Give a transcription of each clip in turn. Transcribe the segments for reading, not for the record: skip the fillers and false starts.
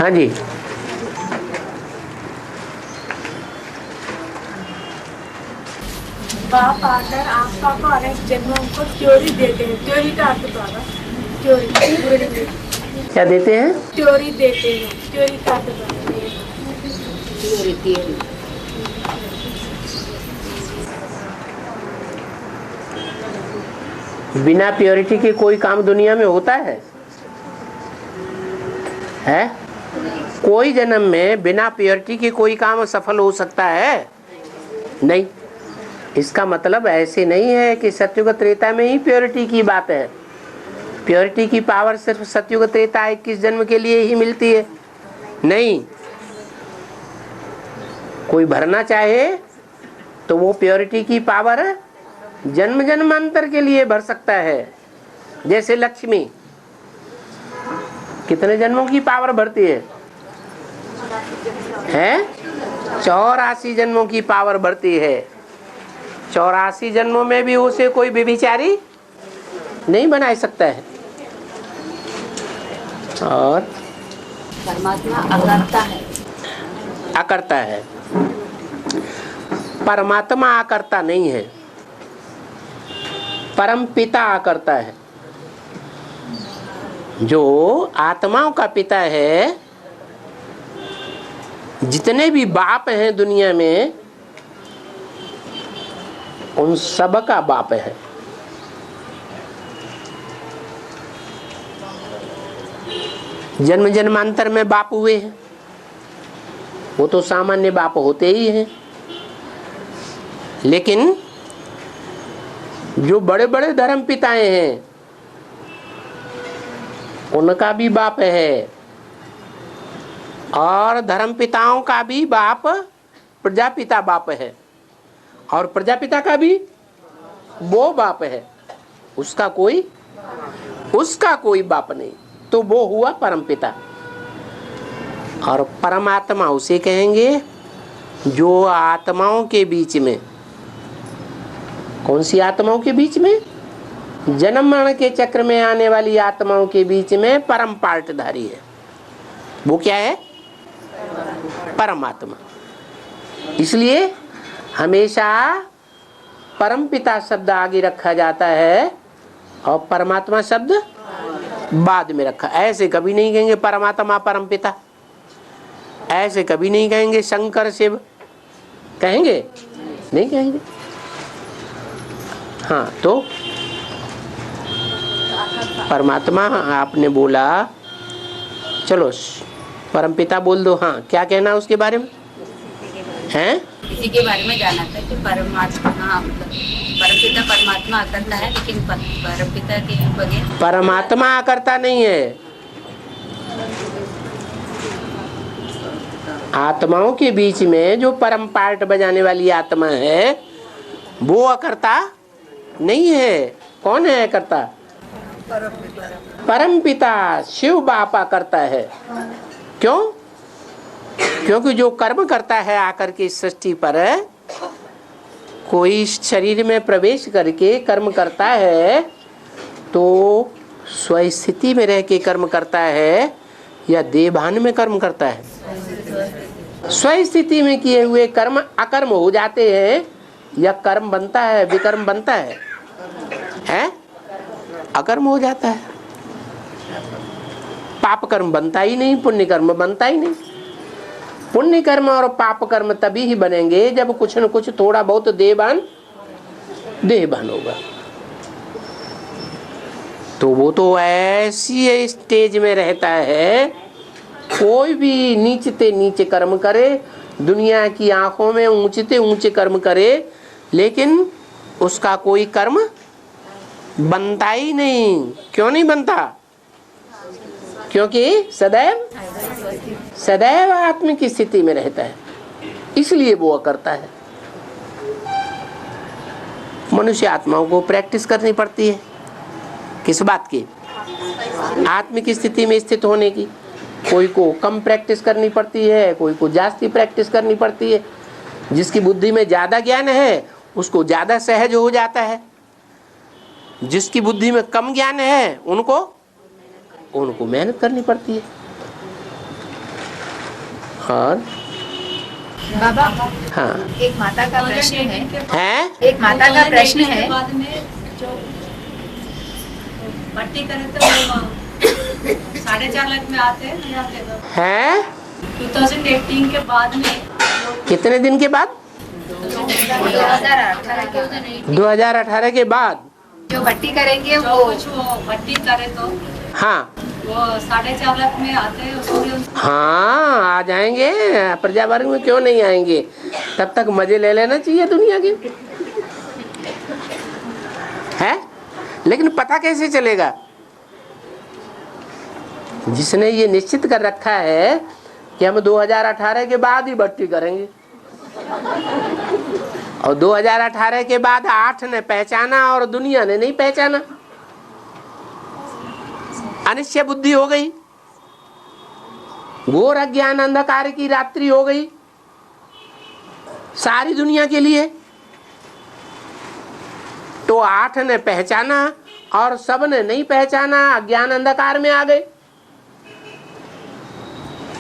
हाँ जी, बाप आकर आपका को अनेक जन्मों को त्योरी देते हैं। त्योरी का अर्थ बाबा त्योरी क्या देते हैं? त्योरी देते हैं। त्योरी का अर्थ बाबा त्योरी बिना प्योरिटी के कोई काम दुनिया में होता है? कोई जन्म में बिना प्योरिटी के कोई काम सफल हो सकता है? नहीं। इसका मतलब ऐसे नहीं है कि सतयुग त्रेता में ही प्योरिटी की बात है। प्योरिटी की पावर सिर्फ सतयुग त्रेता 21 जन्म के लिए ही मिलती है, नहीं। कोई भरना चाहे तो वो प्योरिटी की पावर जन्म जन्मांतर के लिए भर सकता है। जैसे लक्ष्मी कितने जन्मों की पावर भरती है? 84 जन्मों की पावर भरती है। 84 जन्मों में भी उसे कोई व्यभिचारी नहीं बना सकता है। और परमात्मा अकर्ता है। अकर्ता है। परमात्मा अकर्ता नहीं है, परम पिता अकर्ता है। जो आत्माओं का पिता है, जितने भी बाप हैं दुनिया में, उन सब का बाप है। जन्म जन्मांतर में बाप हुए हैं, वो तो सामान्य बाप होते ही हैं। लेकिन जो बड़े बड़े धर्म पिताएं हैं, उनका भी बाप है। और धर्म पिताओं का भी बाप प्रजापिता बाप है, और प्रजापिता का भी वो बाप है। उसका कोई बाप नहीं, तो वो हुआ परमपिता। और परमात्मा उसे कहेंगे जो आत्माओं के बीच में, कौन सी आत्माओं के बीच में? जन्म मरण के चक्र में आने वाली आत्माओं के बीच में परम पार्टधारी है। वो क्या है? परमात्मा। इसलिए हमेशा परमपिता शब्द आगे रखा जाता है और परमात्मा शब्द बाद में रखा। ऐसे कभी नहीं कहेंगे परमात्मा परमपिता, ऐसे कभी नहीं कहेंगे शंकर शिव, कहेंगे? नहीं कहेंगे। हाँ, तो परमात्मा आपने बोला, चलो परमपिता बोल दो। हाँ, क्या कहना उसके बारे में हैं? इसी के बारे में जाना था कि परमात्मा, परमपिता परमात्मा अकर्ता है, लेकिन परमपिता के बगैर परमात्मा अकर्ता नहीं है। आत्माओं के बीच में जो परम पार्ट बजाने वाली आत्मा है, वो अकर्ता नहीं है। कौन है अकर्ता? परमपिता शिव बाप अकर्ता है। क्यों? क्योंकि जो कर्म करता है आकर के सृष्टि पर, कोई शरीर में प्रवेश करके कर्म करता है तो स्वस्थिति में रह के कर्म करता है या देवभान में कर्म करता है? स्वस्थिति में किए हुए कर्म अकर्म हो जाते हैं या कर्म बनता है, विकर्म बनता है? अकर्म हो जाता है। पाप कर्म बनता ही नहीं, पुण्य कर्म बनता ही नहीं। पुण्य कर्म और पाप कर्म तभी ही बनेंगे जब कुछ न कुछ थोड़ा बहुत देहभान होगा। तो वो तो ऐसी स्टेज में रहता है, कोई भी नीचते नीचे कर्म करे, दुनिया की आंखों में ऊंचते ऊंचे कर्म करे, लेकिन उसका कोई कर्म बनता ही नहीं। क्यों नहीं बनता? क्योंकि सदैव आत्म की स्थिति में रहता है, इसलिए वो करता है। मनुष्य आत्माओं को प्रैक्टिस करनी पड़ती है। किस बात की? आत्म की स्थिति में स्थित होने की। कोई को कम प्रैक्टिस करनी पड़ती है, कोई को जास्ती प्रैक्टिस करनी पड़ती है। जिसकी बुद्धि में ज्यादा ज्ञान है उसको ज्यादा सहज हो जाता है, जिसकी बुद्धि में कम ज्ञान है उनको मेहनत करनी पड़ती है। और बाबा, हाँ एक माता का प्रश्न है। है एक माता का प्रश्न है। बाद में जो भर्ती करे तो वो 4.5 लाख में आते हैं, नहीं आते तो है 2018 के बाद में कितने दिन के बाद? 2018 के बाद जो भर्ती करेंगे जो वो कुछ वो भर्ती करे तो हाँ वो 4.5 लाख में आते हैं, उसमें हाँ आ जाएंगे। प्रजा वर्ग में क्यों नहीं आएंगे? तब तक मजे ले लेना चाहिए दुनिया के, है? लेकिन पता कैसे चलेगा? जिसने ये निश्चित कर रखा है कि हम 2018 के बाद ही भर्ती करेंगे, और 2018 के बाद 8 ने पहचाना और दुनिया ने नहीं पहचाना, अनिश्चय बुद्धि हो गई, घोर अज्ञान अंधकार की रात्रि हो गई सारी दुनिया के लिए। तो 8 ने पहचाना और सब ने नहीं पहचाना, अज्ञान अंधकार में आ गए।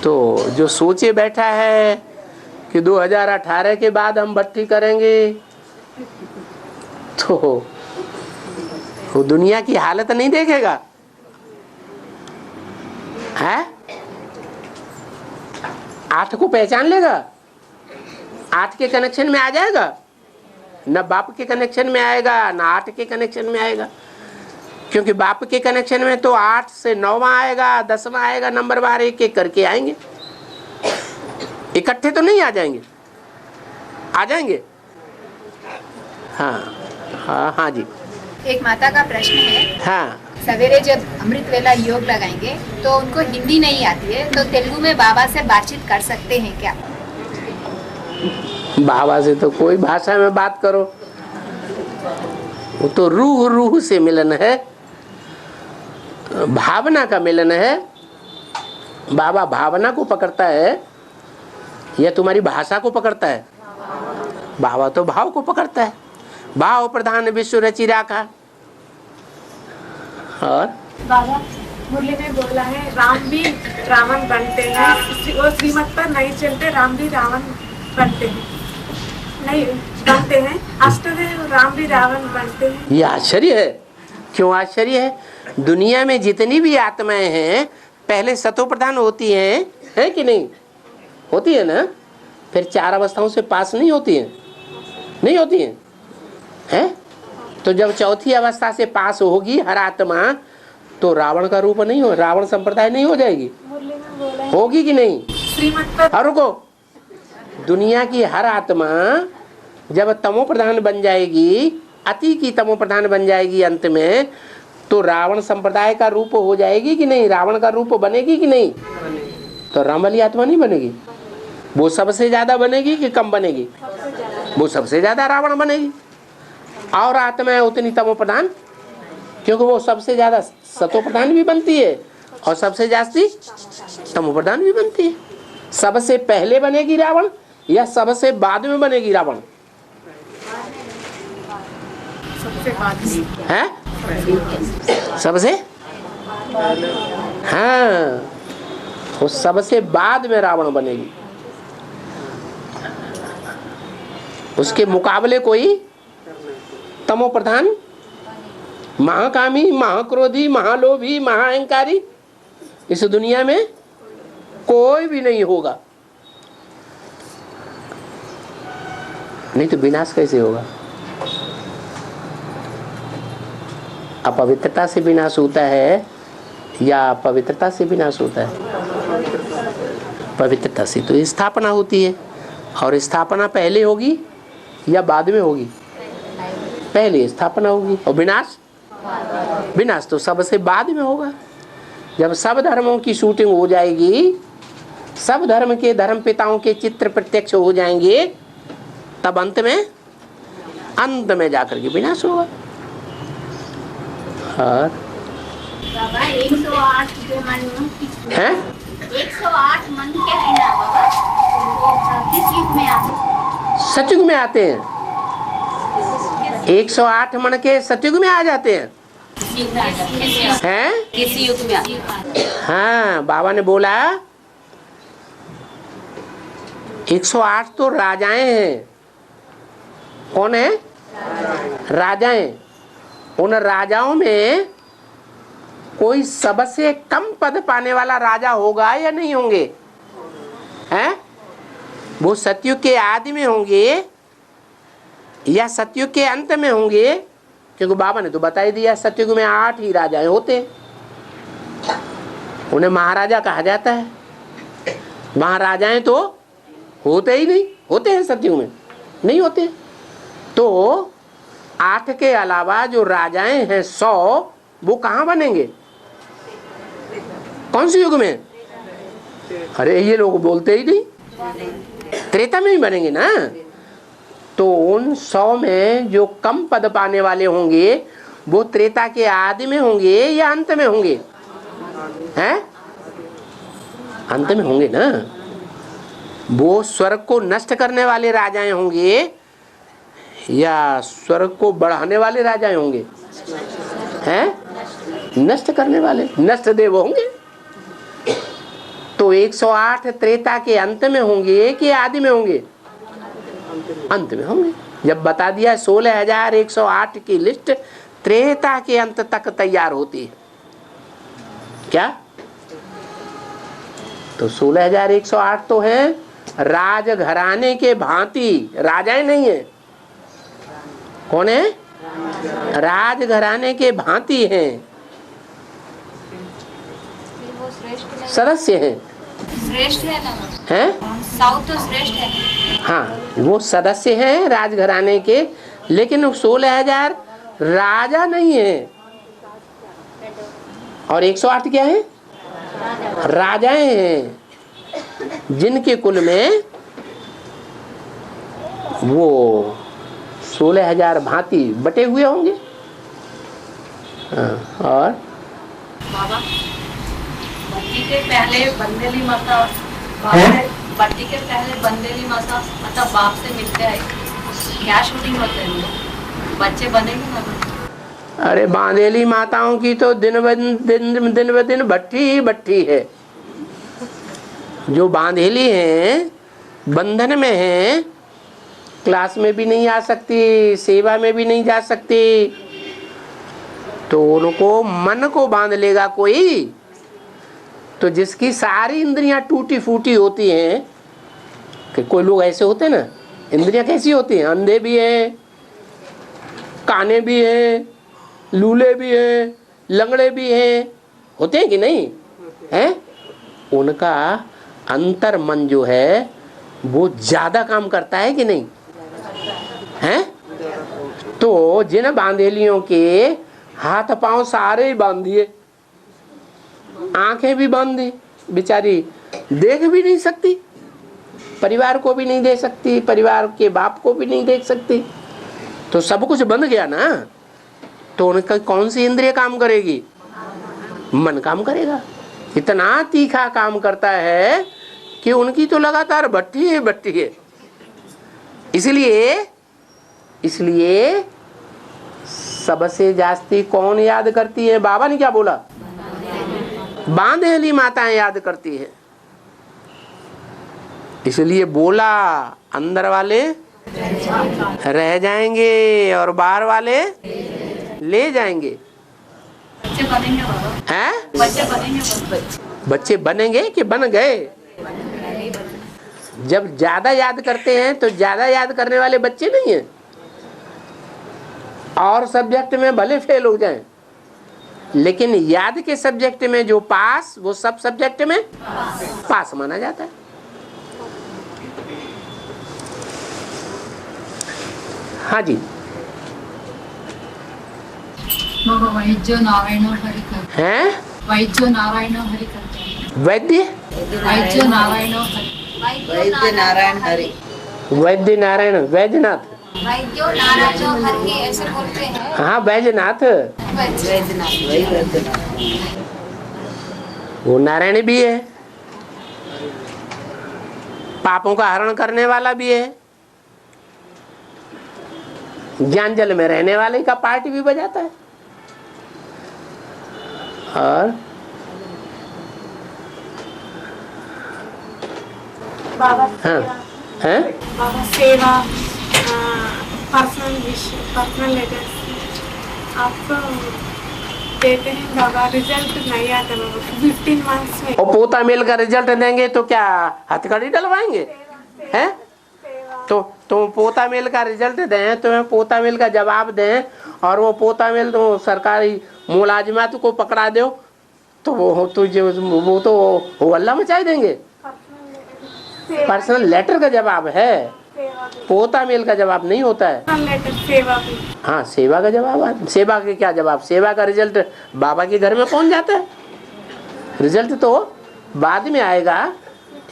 तो जो सोचे बैठा है कि 2018 के बाद हम भर्ती करेंगे, तो वो दुनिया की हालत नहीं देखेगा, है? 8 को पहचान लेगा, 8 के कनेक्शन में आ जाएगा, न बाप के कनेक्शन में आएगा न 8 के कनेक्शन में आएगा। क्योंकि बाप के कनेक्शन में तो 8 से 9वां आएगा, 10वां आएगा, नंबर बार एक एक करके आएंगे, इकट्ठे तो नहीं आ जाएंगे, आ जाएंगे। हाँ हाँ हाँ जी। एक माता का प्रश्न है। हाँ सवेरे जब अमृत वेला योग लगाएंगे तो उनको हिंदी नहीं आती है, तो तेलुगु में बाबा से बातचीत कर सकते हैं क्या? बाबा से तो कोई भाषा में बात करो, वो तो रूह रूह से मिलन है, भावना का मिलन है। बाबा भावना को पकड़ता है या तुम्हारी भाषा को पकड़ता है? बाबा तो भाव को पकड़ता है। भाव प्रधान विश्व रचि राखा। और बाबा मुरली में बोला है राम भी रावण बनते हैं, वो श्रीमत पर नहीं चलते, राम भी रावण बनते हैं, नहीं बनते हैं, अष्टदेव राम भी रावण बनते हैं। ये आश्चर्य है। क्यों आश्चर्य है? दुनिया में जितनी भी आत्माएं हैं पहले सतो प्रधान होती हैं, है कि नहीं? होती है ना? फिर 4 अवस्थाओं से पास नहीं होती है, नहीं होती है, हैं? तो जब चौथी अवस्था से पास होगी हर आत्मा, तो रावण का रूप नहीं हो, रावण संप्रदाय नहीं हो जाएगी? होगी कि नहीं? श्रीमत पर और रुको, दुनिया की हर आत्मा जब तमो प्रधान बन जाएगी, अति की तमो प्रधान बन जाएगी अंत में, तो रावण संप्रदाय का रूप हो जाएगी कि नहीं? रावण का रूप बनेगी कि नहीं? तो राम वाली आत्मा नहीं बनेगी। वो सबसे ज्यादा बनेगी कि कम बनेगी? वो सबसे ज्यादा रावण बनेगी। और आत्मा है उतनी तमो प्रधान, क्योंकि वो सबसे ज्यादा सतो प्रधान भी बनती है और सबसे जास्ती तमो प्रधान भी बनती है। सबसे पहले बनेगी रावण या सबसे बाद में बनेगी रावण? है सबसे, हाँ, वो सबसे बाद में रावण बनेगी। उसके मुकाबले कोई तमो प्रधान, महाकामी, महाक्रोधी, महालोभी, महाअहंकारी इस दुनिया में कोई भी नहीं होगा। नहीं तो विनाश कैसे होगा? अपवित्रता से विनाश होता है या पवित्रता से विनाश होता है? पवित्रता से तो स्थापना होती है, और स्थापना पहले होगी या बाद में होगी? पहले स्थापना होगी। और विनाश, विनाश तो सबसे बाद में होगा। जब सब धर्मों की शूटिंग हो जाएगी, सब धर्म के धर्म पिताओं के चित्र प्रत्यक्ष हो जाएंगे, तब अंत में जाकर के विनाश होगा। और बाबा 108 जो मन है 108 मन क्या है ना बाबा, वो किस युग में आते? सतयुग में आते हैं। 108 मन के सतयुग में आ जाते हैं, हैं? किसी युग में हाँ, बाबा ने बोला 108 तो राजाएं हैं। कौन है? राजाएं। उन राजाओं में कोई सबसे कम पद पाने वाला राजा होगा या नहीं होंगे? हैं? वो सतयुग के आदि में होंगे या सतयुग के अंत में होंगे? क्योंकि बाबा ने तो बता ही दिया सतयुग में 8 ही राजाएं होते, उन्हें महाराजा कहा जाता है। वहां राजाएं तो होते ही नहीं, होते हैं सतयुग में? नहीं होते। तो 8 के अलावा जो राजाएं हैं 100, वो कहां बनेंगे? कौन से युग में? अरे ये लोग बोलते ही नहीं, त्रेता में ही बनेंगे ना। तो उन 100 में जो कम पद पाने वाले होंगे वो त्रेता के आदि में होंगे या अंत में होंगे? हैं? अंत में होंगे ना। वो स्वर्ग को नष्ट करने वाले राजाएं होंगे या स्वर्ग को बढ़ाने वाले राजाएं होंगे? हैं? नष्ट करने वाले, नष्ट देव होंगे। तो 108 त्रेता के अंत में होंगे कि आदि में होंगे? अंत में होंगे। जब बता दिया 16,108 की लिस्ट त्रेता के अंत तक तैयार होती है क्या? तो 16,108 तो है राजघराने के भांति, राजाएं नहीं है। कौन है? राजघराने के भांति हैं, सदस्य हैं। श्रेष्ठ है ना? हैं? साउथ तो श्रेष्ठ है। हाँ, वो सदस्य हैं राजघराने के, लेकिन 16,000 राजा नहीं है। और 108 क्या है? राजाएं हैं, जिनके कुल में वो 16,000 भांति बटे हुए होंगे। और बाबा बत्ती के पहले बंदेली माता, बत्ती के पहले बंदेली माता मतलब बाप से मिलते हैं, क्या शूटिंग होते हैं? बच्चे बनेंगे ना? अरे बांधेली माताओं की तो दिन ब दिन भट्टी ही भट्टी है। जो बांधेली हैं, बंधन में हैं, क्लास में भी नहीं आ सकती, सेवा में भी नहीं जा सकती, तो उनको मन को बांध लेगा कोई। तो जिसकी सारी इंद्रियां टूटी फूटी होती हैं, कि कोई लोग ऐसे होते हैं ना, इंद्रियां कैसी होती हैं? अंधे भी हैं, काने भी हैं, लूले भी हैं, लंगड़े भी हैं, होते हैं कि नहीं? हैं? उनका अंतर मन जो है वो ज्यादा काम करता है कि नहीं? हैं? तो जिन बांधेलियों के हाथ पांव सारे ही बांध दिए, आंखें भी बांध दी, बेचारी देख भी नहीं सकती, परिवार को भी नहीं देख सकती, परिवार के बाप को भी नहीं देख सकती, तो सब कुछ बंद गया ना। तो उनका कौन सी इंद्रिय काम करेगी? मन काम करेगा। इतना तीखा काम करता है कि उनकी तो लगातार भट्टी है भट्टी है। इसलिए सबसे जास्ती कौन याद करती है? बाबा ने क्या बोला? बांधेली माताएं याद करती है। इसलिए बोला अंदर वाले रह जाएंगे और बाहर वाले ले जाएंगे। बच्चे बनेंगे बाबा? हैं? बच्चे बनेंगे? बच्चे बनेंगे कि बन गए? जब ज्यादा याद करते हैं तो ज्यादा याद करने वाले बच्चे नहीं हैं। और सब्जेक्ट में भले फेल हो जाएं, लेकिन याद के सब्जेक्ट में जो पास, वो सब सब्जेक्ट में पास माना जाता है। हाँ जी। वैद्यो नारायण हरि करते हैं? वैद्यो नारायण हरि करते हैं। वैद्य वैद्यो नारायण हरि, वैद्य नारायण हरि, वैद्य नारायण वैद्यनाथ। वैद्यो नारायण हरि ऐसे बोलते हैं। हाँ, वैद्यनाथ। वैद्यनाथ, वही वैद्यनाथ। वो नारायण भी है, पापों का हरण करने वाला भी है, ज्ञान जल में रहने वाले का पार्टी भी बजाता है। और बाबा हाँ। हैं? बाबा सेवा, पर्सनल लेटर्स आपको देते हैं बाबा, रिजल्ट नहीं आता बाबा 15 मंथ्स में। और पोता मेल का रिजल्ट देंगे तो क्या हथकड़ी डलवाएंगे हैं? तो पोता मेल का रिजल्ट दें, तो पोता मेल का जवाब दें, और वो पोता मेल तो सरकारी मुलाजिमात को पकड़ा दो तो वो तो वो अल्लाह मचाई देंगे। पर्सनल लेटर का जवाब है, पोता मेल का जवाब नहीं होता है। सेवा भी, हाँ सेवा का जवाब, सेवा के क्या जवाब, सेवा का रिजल्ट बाबा के घर में पहुंच जाता है। रिजल्ट तो बाद में आएगा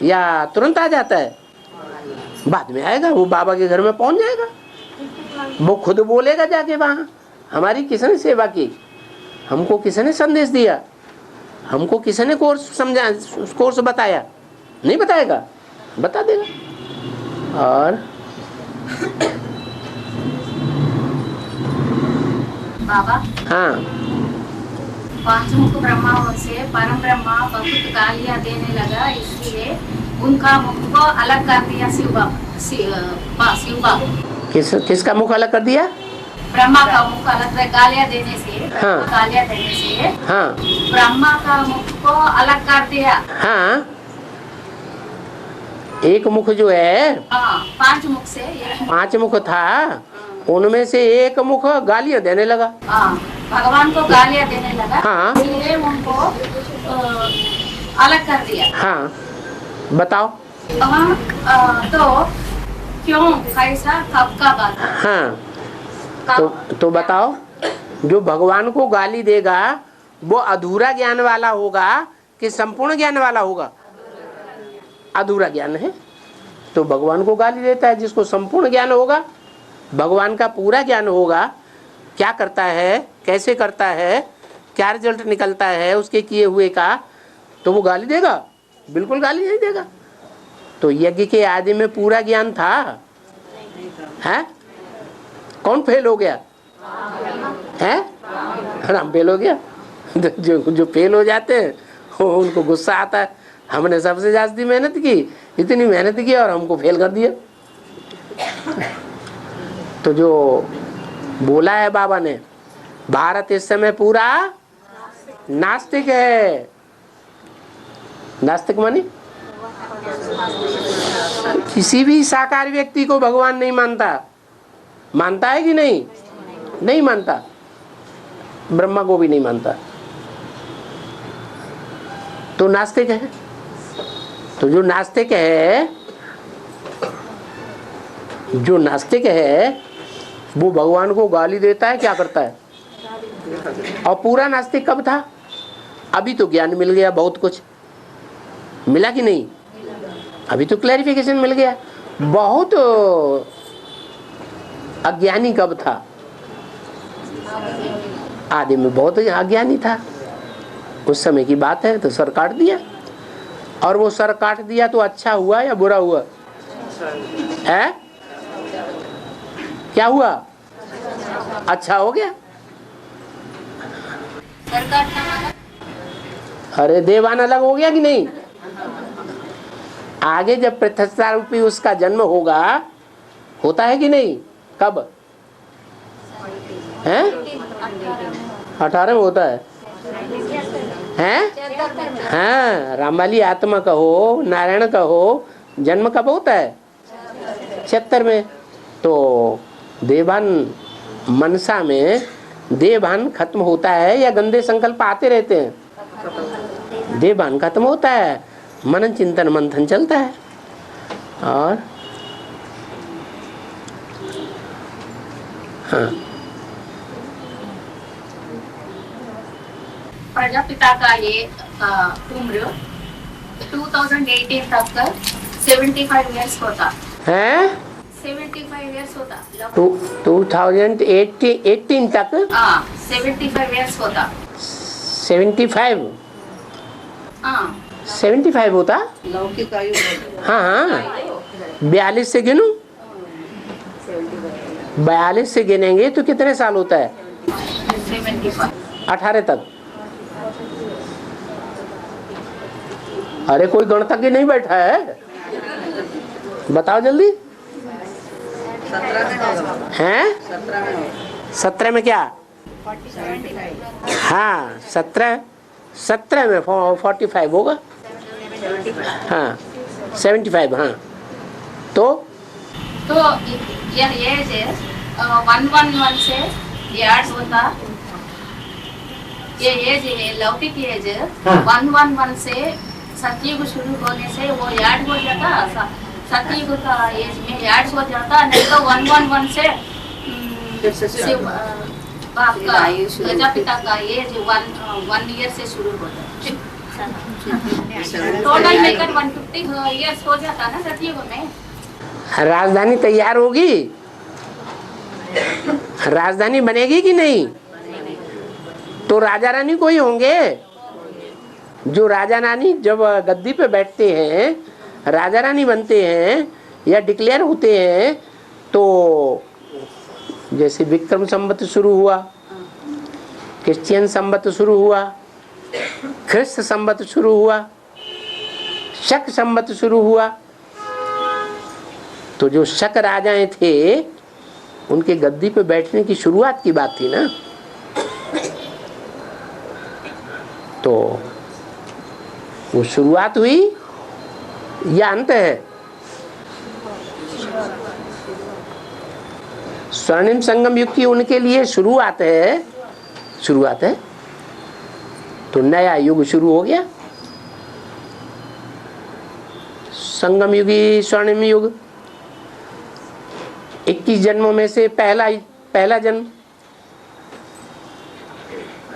या तुरंत आ जाता है? बाद में आएगा, वो बाबा के घर में पहुंच जाएगा, वो खुद बोलेगा जाके वहाँ हमारी किसने सेवा की, हमको किसने संदेश दिया, हमको किसने कोर्स समझा, कोर्स बताया, नहीं बताएगा, बता देगा। और बाबा हाँ 5 मुख ब्रह्मा से परम ब्रह्मा बहुत गालियां देने लगा, इसलिए उनका मुख को अलग कर दिया शिव बाबा। किसका मुख अलग कर दिया? ब्रह्मा का मुख अलग गालियां देने से, हाँ। गालियां देने से हाँ ब्रह्मा का मुख को अलग कर दिया। हाँ, एक मुख जो है, हाँ 5 मुख से 5 मुख था, उनमें से एक मुख गालियां देने लगा। हाँ, भगवान को गालियां देने लगा, हाँ। इसलिए उनको अलग कर दिया। हाँ बताओ। तो क्यों, कैसा, कब का बात? हाँ तो बताओ, जो भगवान को गाली देगा वो अधूरा ज्ञान वाला होगा कि संपूर्ण ज्ञान वाला होगा? अधूरा ज्ञान है, तो भगवान को गाली देता है। जिसको संपूर्ण ज्ञान होगा, भगवान का पूरा ज्ञान होगा, क्या करता है, कैसे करता है, क्या रिजल्ट निकलता है उसके किए हुए का, तो वो गाली देगा? बिल्कुल गाली नहीं देगा। तो यज्ञ के आदि में पूरा ज्ञान था, है? कौन फेल हो गया है? राम फेल हो गया। जो फेल हो जाते हैं उनको गुस्सा आता है, हमने सबसे ज्यादा मेहनत की, इतनी मेहनत की और हमको फेल कर दिया। तो जो बोला है बाबा ने, भारत इस समय पूरा नास्तिक है। नास्तिक मानी किसी भी साकार व्यक्ति को भगवान नहीं मानता। मानता है कि नहीं? नहीं मानता। ब्रह्मा को भी नहीं मानता, तो नास्तिक है। तो जो नास्तिक है, जो नास्तिक है वो भगवान को गाली देता है, क्या करता है? और पूरा नास्तिक कब था? अभी तो ज्ञान मिल गया, बहुत कुछ मिला कि नहीं? अभी तो क्लैरिफिकेशन मिल गया। बहुत अज्ञानी कब था? आदि में बहुत अज्ञानी था, उस समय की बात है। तो सर काट दिया, और वो सर काट दिया तो अच्छा हुआ या बुरा हुआ है? क्या हुआ? अच्छा हो गया। अरे देवान अलग हो गया कि नहीं? आगे जब पृथ्वी रूपी उसका जन्म होगा, होता है कि नहीं? कब है? 18 में होता है, हैं? हाँ, रामाली आत्मा का हो, नारायण का हो, जन्म कब होता है? 76 में। तो देवान मनसा में देवान खत्म होता है या गंदे संकल्प आते रहते हैं? देवान खत्म होता है, मनन चिंतन मंथन चलता है। और हाँ, प्रजापिता का ये उम्र 2018 तक 75 इयर्स होता है? 75 इयर्स होता। 2018 तक 75 इयर्स होता। 75 75 होता। लौकिक आयु हाँ हाँ, 42 से गिनूं? 42 से गिनेंगे तो कितने साल होता है? 18 तक। अरे कोई गणतज्ञ नहीं बैठा है, बताओ जल्दी। 17 में होगा। हैं? 17 में होगा। 17 में क्या? हाँ 17 में 45 होगा। हाँ 75। हाँ तो यह एज है 111 से यार्ड होता। ये एज है लौकिक एज 111 से सतयुग शुरू होने से वो यार्ड हो जाता। सतयुग का एज में यार्ड हो जाता, नहीं तो 111 से शिव बाप का प्रजापिता का एज 1 ईयर से शुरू हो जाता। टोटल मिलकर 150 ईयर्स हो जाता ना सतयुग में। राजधानी तैयार होगी, राजधानी बनेगी कि नहीं? तो राजा रानी कोई होंगे। जो राजा रानी जब गद्दी पे बैठते हैं, राजा रानी बनते हैं या डिक्लेयर होते हैं, तो जैसे विक्रम संवत शुरू हुआ, क्रिश्चियन संवत शुरू हुआ, ख्रिस्त संवत शुरू हुआ, शक संवत शुरू हुआ, तो जो शक राजाएं थे उनके गद्दी पे बैठने की शुरुआत की बात थी ना। तो वो शुरुआत हुई या अंत है? स्वर्णिम संगम युग की उनके लिए शुरुआत है, शुरुआत है। तो नया युग शुरू हो गया, संगम युगी स्वर्णिम युग। 21 जन्मों में से पहला जन्म।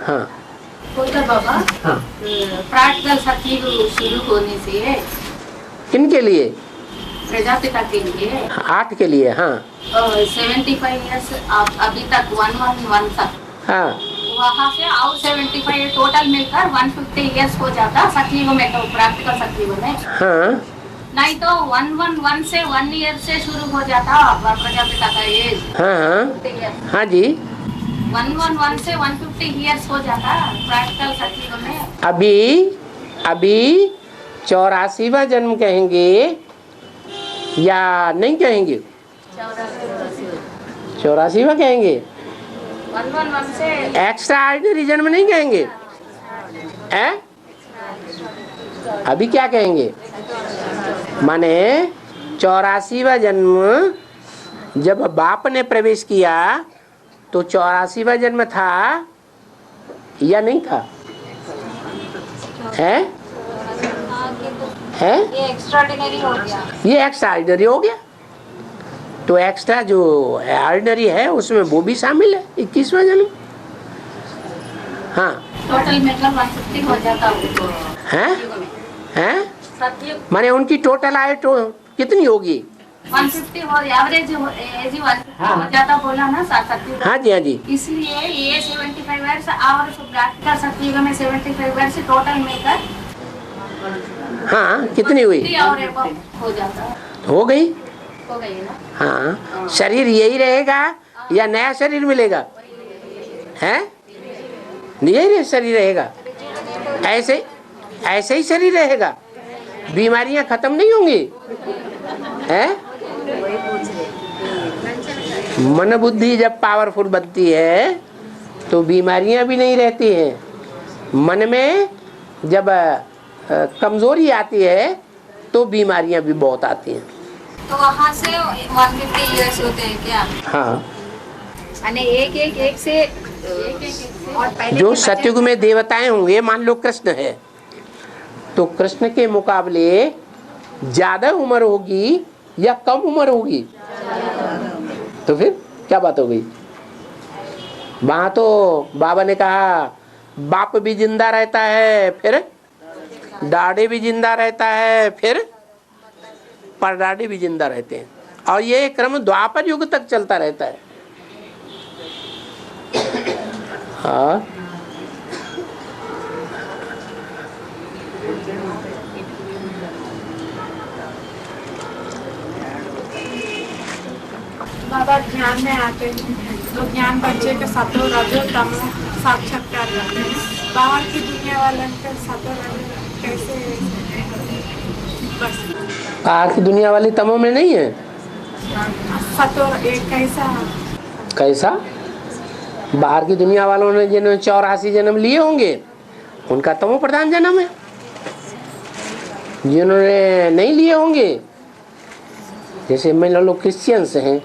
हाँ बाबा। हाँ प्रैक्टिकल सतयुग शुरू होने से किनके लिए? प्रजापिता के लिए 8 के लिए। हाँ 75 ईयर्स अभी तक 111 तक। हाँ वहाँ से और 75 टोटल मिलकर 150 ईयर्स हो जाता सतयुग में, तो प्रैक्टिकल सतयुग में। हाँ नहीं तो 111 से 1 ईयर से शुरू हो जाता प्रजापिता का एज। हाँ हाँ जी 111 से 150 ईयर्स हो जाता प्रैक्टिकल सतयुग में। अभी 84वां जन्म कहेंगे या नहीं कहेंगे? 84वां कहेंगे। 111 से एक्स्ट्रा ऑर्डिनरी जन्म नहीं कहेंगे हैं? अभी क्या कहेंगे? माने 84वां जन्म जब बाप ने प्रवेश किया तो 84वां जन्म था या नहीं था? है? ये एक्स्ट्राऑर्डिनरी हो गया। ये एक्स्ट्रा ऑर्डिनरी हो गया। तो एक्स्ट्रा जो ऑर्डिनरी है उसमें वो भी शामिल है 21वां जन्म। हाँ टोटल मिलकर 150 हो जाता हैं? हैं? सतयुग माने उनकी टोटल आयु तो कितनी होगी? 150 हो एवरेज एज हो जाता बोला ना सतयुग। हाँ जी हाँ जी। इसलिए ये 75 ईयर्स और प्रैक्टिकल सतयुग में 75 ईयर्स टोटल मिलकर हाँ कितनी हुई? 50 और above हो जाता। हो गई। हो गई ना। हाँ शरीर यही रहेगा या नया शरीर मिलेगा? हैं? यही शरीर रहेगा, ऐसे ही शरीर रहेगा, बीमारियां खत्म नहीं होंगी। हैं? मन बुद्धि जब पावरफुल बनती है तो बीमारियां भी नहीं रहती हैं। मन में जब कमजोरी आती है तो बीमारियां भी बहुत आती हैं। तो वहाँ से 150 ईयर्स होते हैं क्या? हाँ यानी एक से और पहले जो सतयुग में देवताएं होंगे, मान लो कृष्ण है तो कृष्ण के मुकाबले ज्यादा उम्र होगी या कम उम्र होगी? तो फिर क्या बात हो गई? वहां तो बाबा ने कहा बाप भी जिंदा रहता है, फिर दाढ़े भी जिंदा रहता है, फिर परदाढ़े भी जिंदा रहते हैं, और ये क्रम द्वापर युग तक चलता रहता है। हाँ बाबा ध्यान में आते हैं तो ज्ञान बच्चे के सातों रजो तमो साक्षात्कार करते हैं। बाहर की दुनिया वाले के सातों रजो कैसे बस बाहर की दुनिया वाली तमो में नहीं है। सतोर एक कैसा कैसा? बाहर की दुनिया वालों ने जिन्होंने 84 जन्म लिए होंगे उनका तमो प्रधान जन्म है। जिन्होंने नहीं लिए होंगे, जैसे मान लो क्रिश्चियंस हैं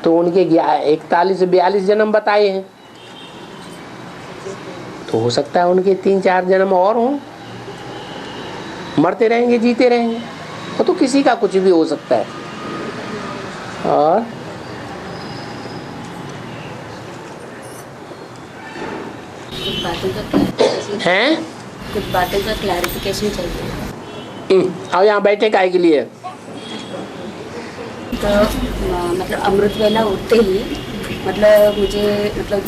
तो उनके 41-42 जन्म बताए हैं, तो हो सकता है उनके 3-4 जन्म और हों। मरते रहेंगे जीते रहेंगे, वो तो किसी का कुछ भी हो सकता है। और हैं कुछ बातों का क्लैरिफिकेशन चाहिए। अब यहाँ बैठे काहे के लिए? तो मतलब अमृत वेला उठते ही मतलब मुझे मतलब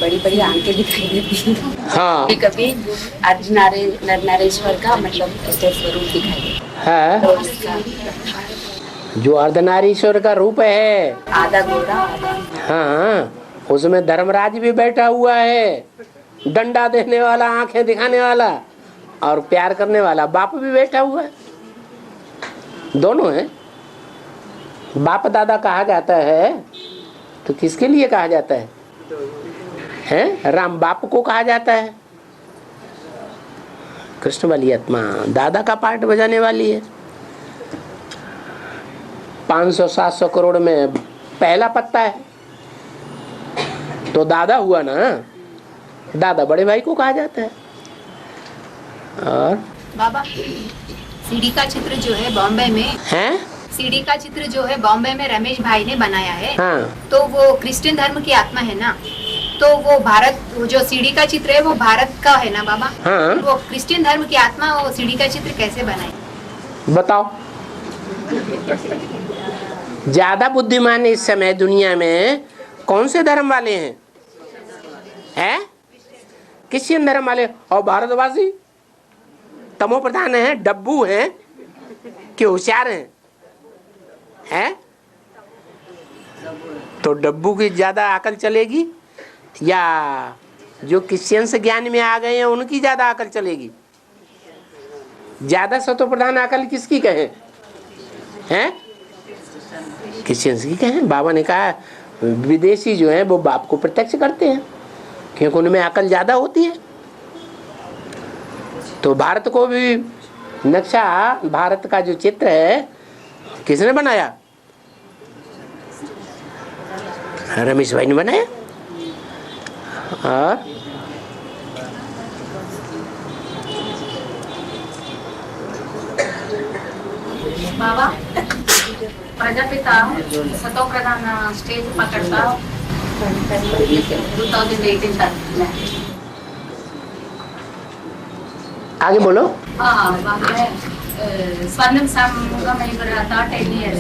बड़ी बड़ी आंखें दिखाई देती हैं। हाँ कभी अर्धनारेश्वर का मतलब स्वरूप दिखाई देता है, तो उसका जो अर्धनारीश्वर का रूप है। आधा गोरा आधा हाँ, उसमें धर्मराज भी बैठा हुआ है, डंडा देने वाला, आंखें दिखाने वाला और प्यार करने वाला बाप भी बैठा हुआ है। दोनों है। बाप दादा कहा जाता है तो किसके लिए कहा जाता है? हैं? राम बाप को कहा जाता है। कृष्ण वाली आत्मा दादा का पार्ट बजाने वाली है। 500-700 करोड़ में पहला पत्ता है तो दादा हुआ ना। दादा बड़े भाई को कहा जाता है। और बाबा सीढ़ी का चित्र जो है बॉम्बे में हैं? सीढ़ी का चित्र जो है बॉम्बे में रमेश भाई ने बनाया है। हाँ तो वो क्रिश्चियन धर्म की आत्मा है ना, तो वो भारत, वो जो सीढ़ी का चित्र है वो भारत का है ना बाबा। हाँ वो क्रिश्चियन धर्म की आत्मा वो सीढ़ी का चित्र कैसे बनाए? बताओ। ज्यादा बुद्धिमान इस समय दुनिया में कौन से धर्म वाले हैं? हैं? क्रिश्चियन धर्म वाले। और भारतवासी तमो प्रधान है, डब्बू हैं कि होशियार हैं? हैं? तो डब्बू की ज्यादा अकल चलेगी या जो क्रिश्चियन से ज्ञान में आ गए हैं उनकी ज्यादा अकल चलेगी? ज्यादा सतो प्रधान अकल किसकी कहे? हैं? क्रिश्चियंस की कहें। बाबा ने कहा विदेशी जो है वो बाप को प्रत्यक्ष करते हैं क्योंकि उनमें अकल ज्यादा होती है। तो भारत को भी नक्शा, भारत का जो चित्र है किसने बनाया? रमेश भाई ने बनाया। और बाबा प्रजापिता सतो प्रधान स्टेज पकड़ता 2018 तक। आगे बोलो। हाँ बाबा स्वर्णिम संगम में रहा था 10 years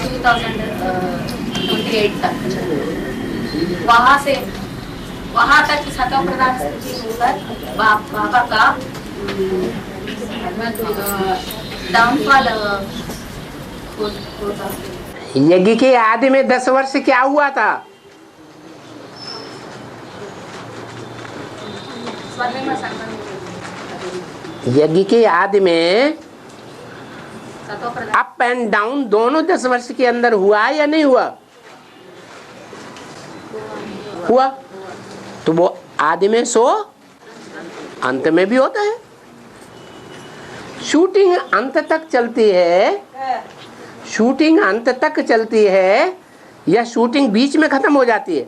2028 तक। वहाँ तक सतो प्रधान स्थिति होकर बाबा का डाउनफॉल होता। यज्ञ के आदि में 10 वर्ष क्या हुआ था? स्वर्णिम संगम यज्ञ के आदि में सतो प्रधान अप एंड डाउन दोनों 10 वर्ष के अंदर हुआ या नहीं हुआ? हुआ। तो वो आदि में सो अंत में भी होता है। शूटिंग अंत तक चलती है, शूटिंग अंत तक चलती है या शूटिंग बीच में खत्म हो जाती है?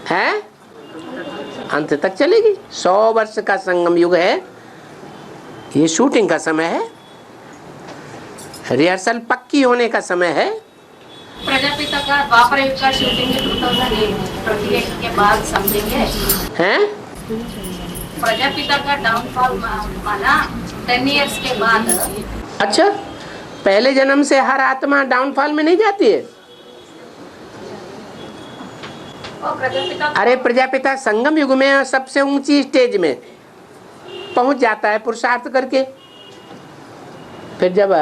हैं? अंत तक चलेगी। 100 वर्ष का संगम युग है, ये शूटिंग का समय है, रिहर्सल पक्की होने का समय है। प्रजापिता का द्वापर युग का शूटिंग 2028 के बाद समझेंगे। हैं? प्रजापिता का डाउनफॉल माना 10 years के बाद। अच्छा, पहले जन्म से हर आत्मा डाउनफॉल में नहीं जाती है? और प्रजापिता अरे प्रजापिता संगम युग में सबसे ऊंची स्टेज में पहुंच जाता है पुरुषार्थ करके। फिर जब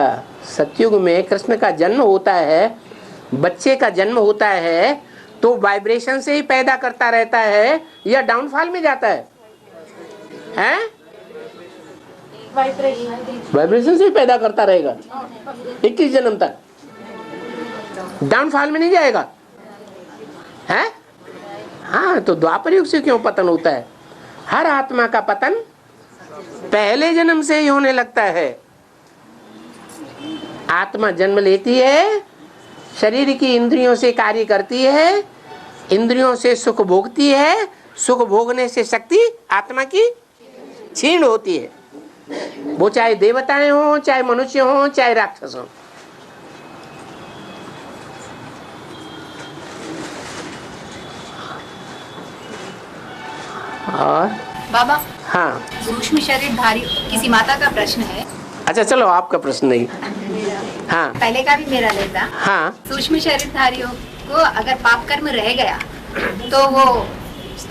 सतयुग में कृष्ण का जन्म होता है, बच्चे का जन्म होता है, तो वाइब्रेशन से ही पैदा करता रहता है या डाउनफॉल में जाता है? हैं? वाइब्रेशन से पैदा करता रहेगा 21 जन्म तक, डाउनफॉल में नहीं जाएगा है। हाँ, तो द्वापर युग से क्यों पतन होता है? हर आत्मा का पतन पहले जन्म से ही होने लगता है। आत्मा जन्म लेती है, शरीर की इंद्रियों से कार्य करती है, इंद्रियों से सुख भोगती है, सुख भोगने से शक्ति आत्मा की क्षीण होती है। वो चाहे देवताएं हो, चाहे मनुष्य हो, चाहे राक्षस हो। और बाबा, हाँ, सूक्ष्म शरीरधारी किसी माता का प्रश्न है। अच्छा चलो, आपका प्रश्न नहीं। हाँ पहले का भी मेरा लेता। हाँ, सूक्ष्म शरीरधारियों को अगर पाप कर्म रह गया तो वो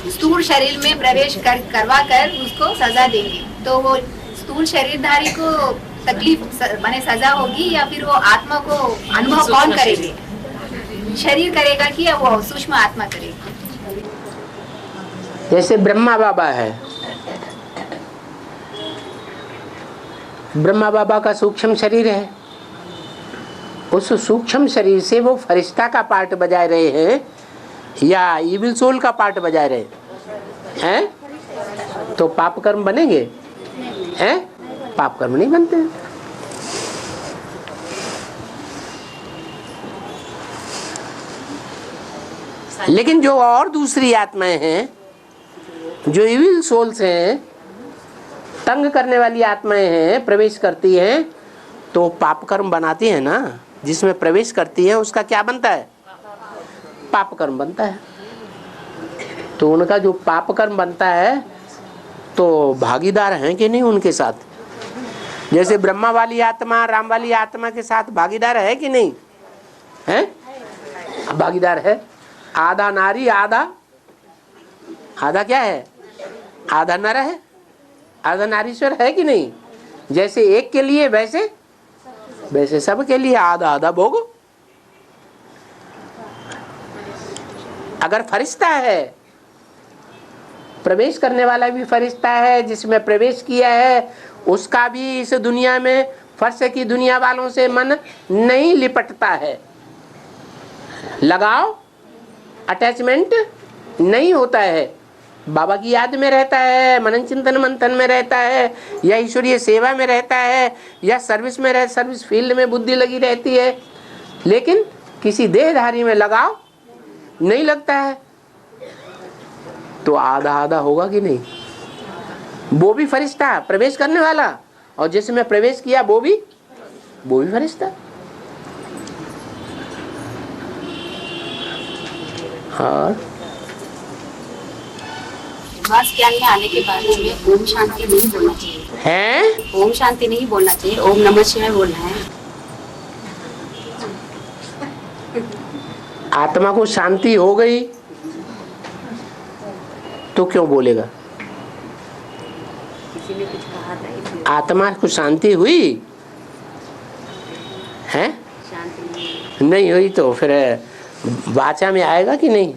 स्थूल शरीर में प्रवेश करवा कर उसको सजा देंगे, तो वो स्थूल शरीरधारी को तकलीफ माने सजा होगी या फिर वो आत्मा को अनुभव कौन करेंगे? शरीर करेगा कि या वो सूक्ष्म आत्मा करेगी? जैसे ब्रह्मा बाबा है, ब्रह्मा बाबा का सूक्ष्म शरीर है, उस सूक्ष्म शरीर से वो फरिश्ता का पार्ट बजा रहे हैं या इविल सोल का पार्ट बजा रहे हैं, तो पाप कर्म बनेंगे हैं? पाप कर्म नहीं बनते। लेकिन जो और दूसरी आत्माएं हैं, जो इविल सोल्स हैं, तंग करने वाली आत्माएं हैं, प्रवेश करती हैं, तो पाप कर्म बनाती है ना। जिसमें प्रवेश करती है उसका क्या बनता है? पाप कर्म बनता है। तो उनका जो पाप कर्म बनता है तो भागीदार हैं कि नहीं उनके साथ? जैसे ब्रह्मा वाली आत्मा राम वाली आत्मा के साथ भागीदार है कि नहीं है? भागीदार है। आधा नारी आधा क्या है? आधा नर है, आधा नारीश्वर है कि नहीं? जैसे एक के लिए वैसे सब के लिए आधा आधा भोगो। अगर फरिश्ता है, प्रवेश करने वाला भी फरिश्ता है, जिसमें प्रवेश किया है उसका भी इस दुनिया में फर्श की दुनिया वालों से मन नहीं लिपटता है, लगाव अटैचमेंट नहीं होता है, बाबा की याद में रहता है, मनन चिंतन मंथन में रहता है, या ईश्वरीय सेवा में रहता है, या सर्विस में सर्विस फील्ड में बुद्धि लगी रहती है, लेकिन किसी देहधारी में लगाव नहीं लगता है, तो आधा आधा होगा कि नहीं? वो भी फरिश्ता प्रवेश करने वाला, और जिसमें प्रवेश किया वो भी फरिश्ता। हाँ, बस ज्ञान में आने के बाद में ओम शांति नहीं बोलना चाहिए है? ओम शांति नहीं बोलना चाहिए, ओम नमः शिवाय बोलना है। आत्मा को शांति हो गई तो क्यों बोलेगा? किसी ने कुछ कहा था इसलिए आत्मा को शांति हुई है? शांति नहीं हुई तो फिर वाचा में आएगा कि नहीं?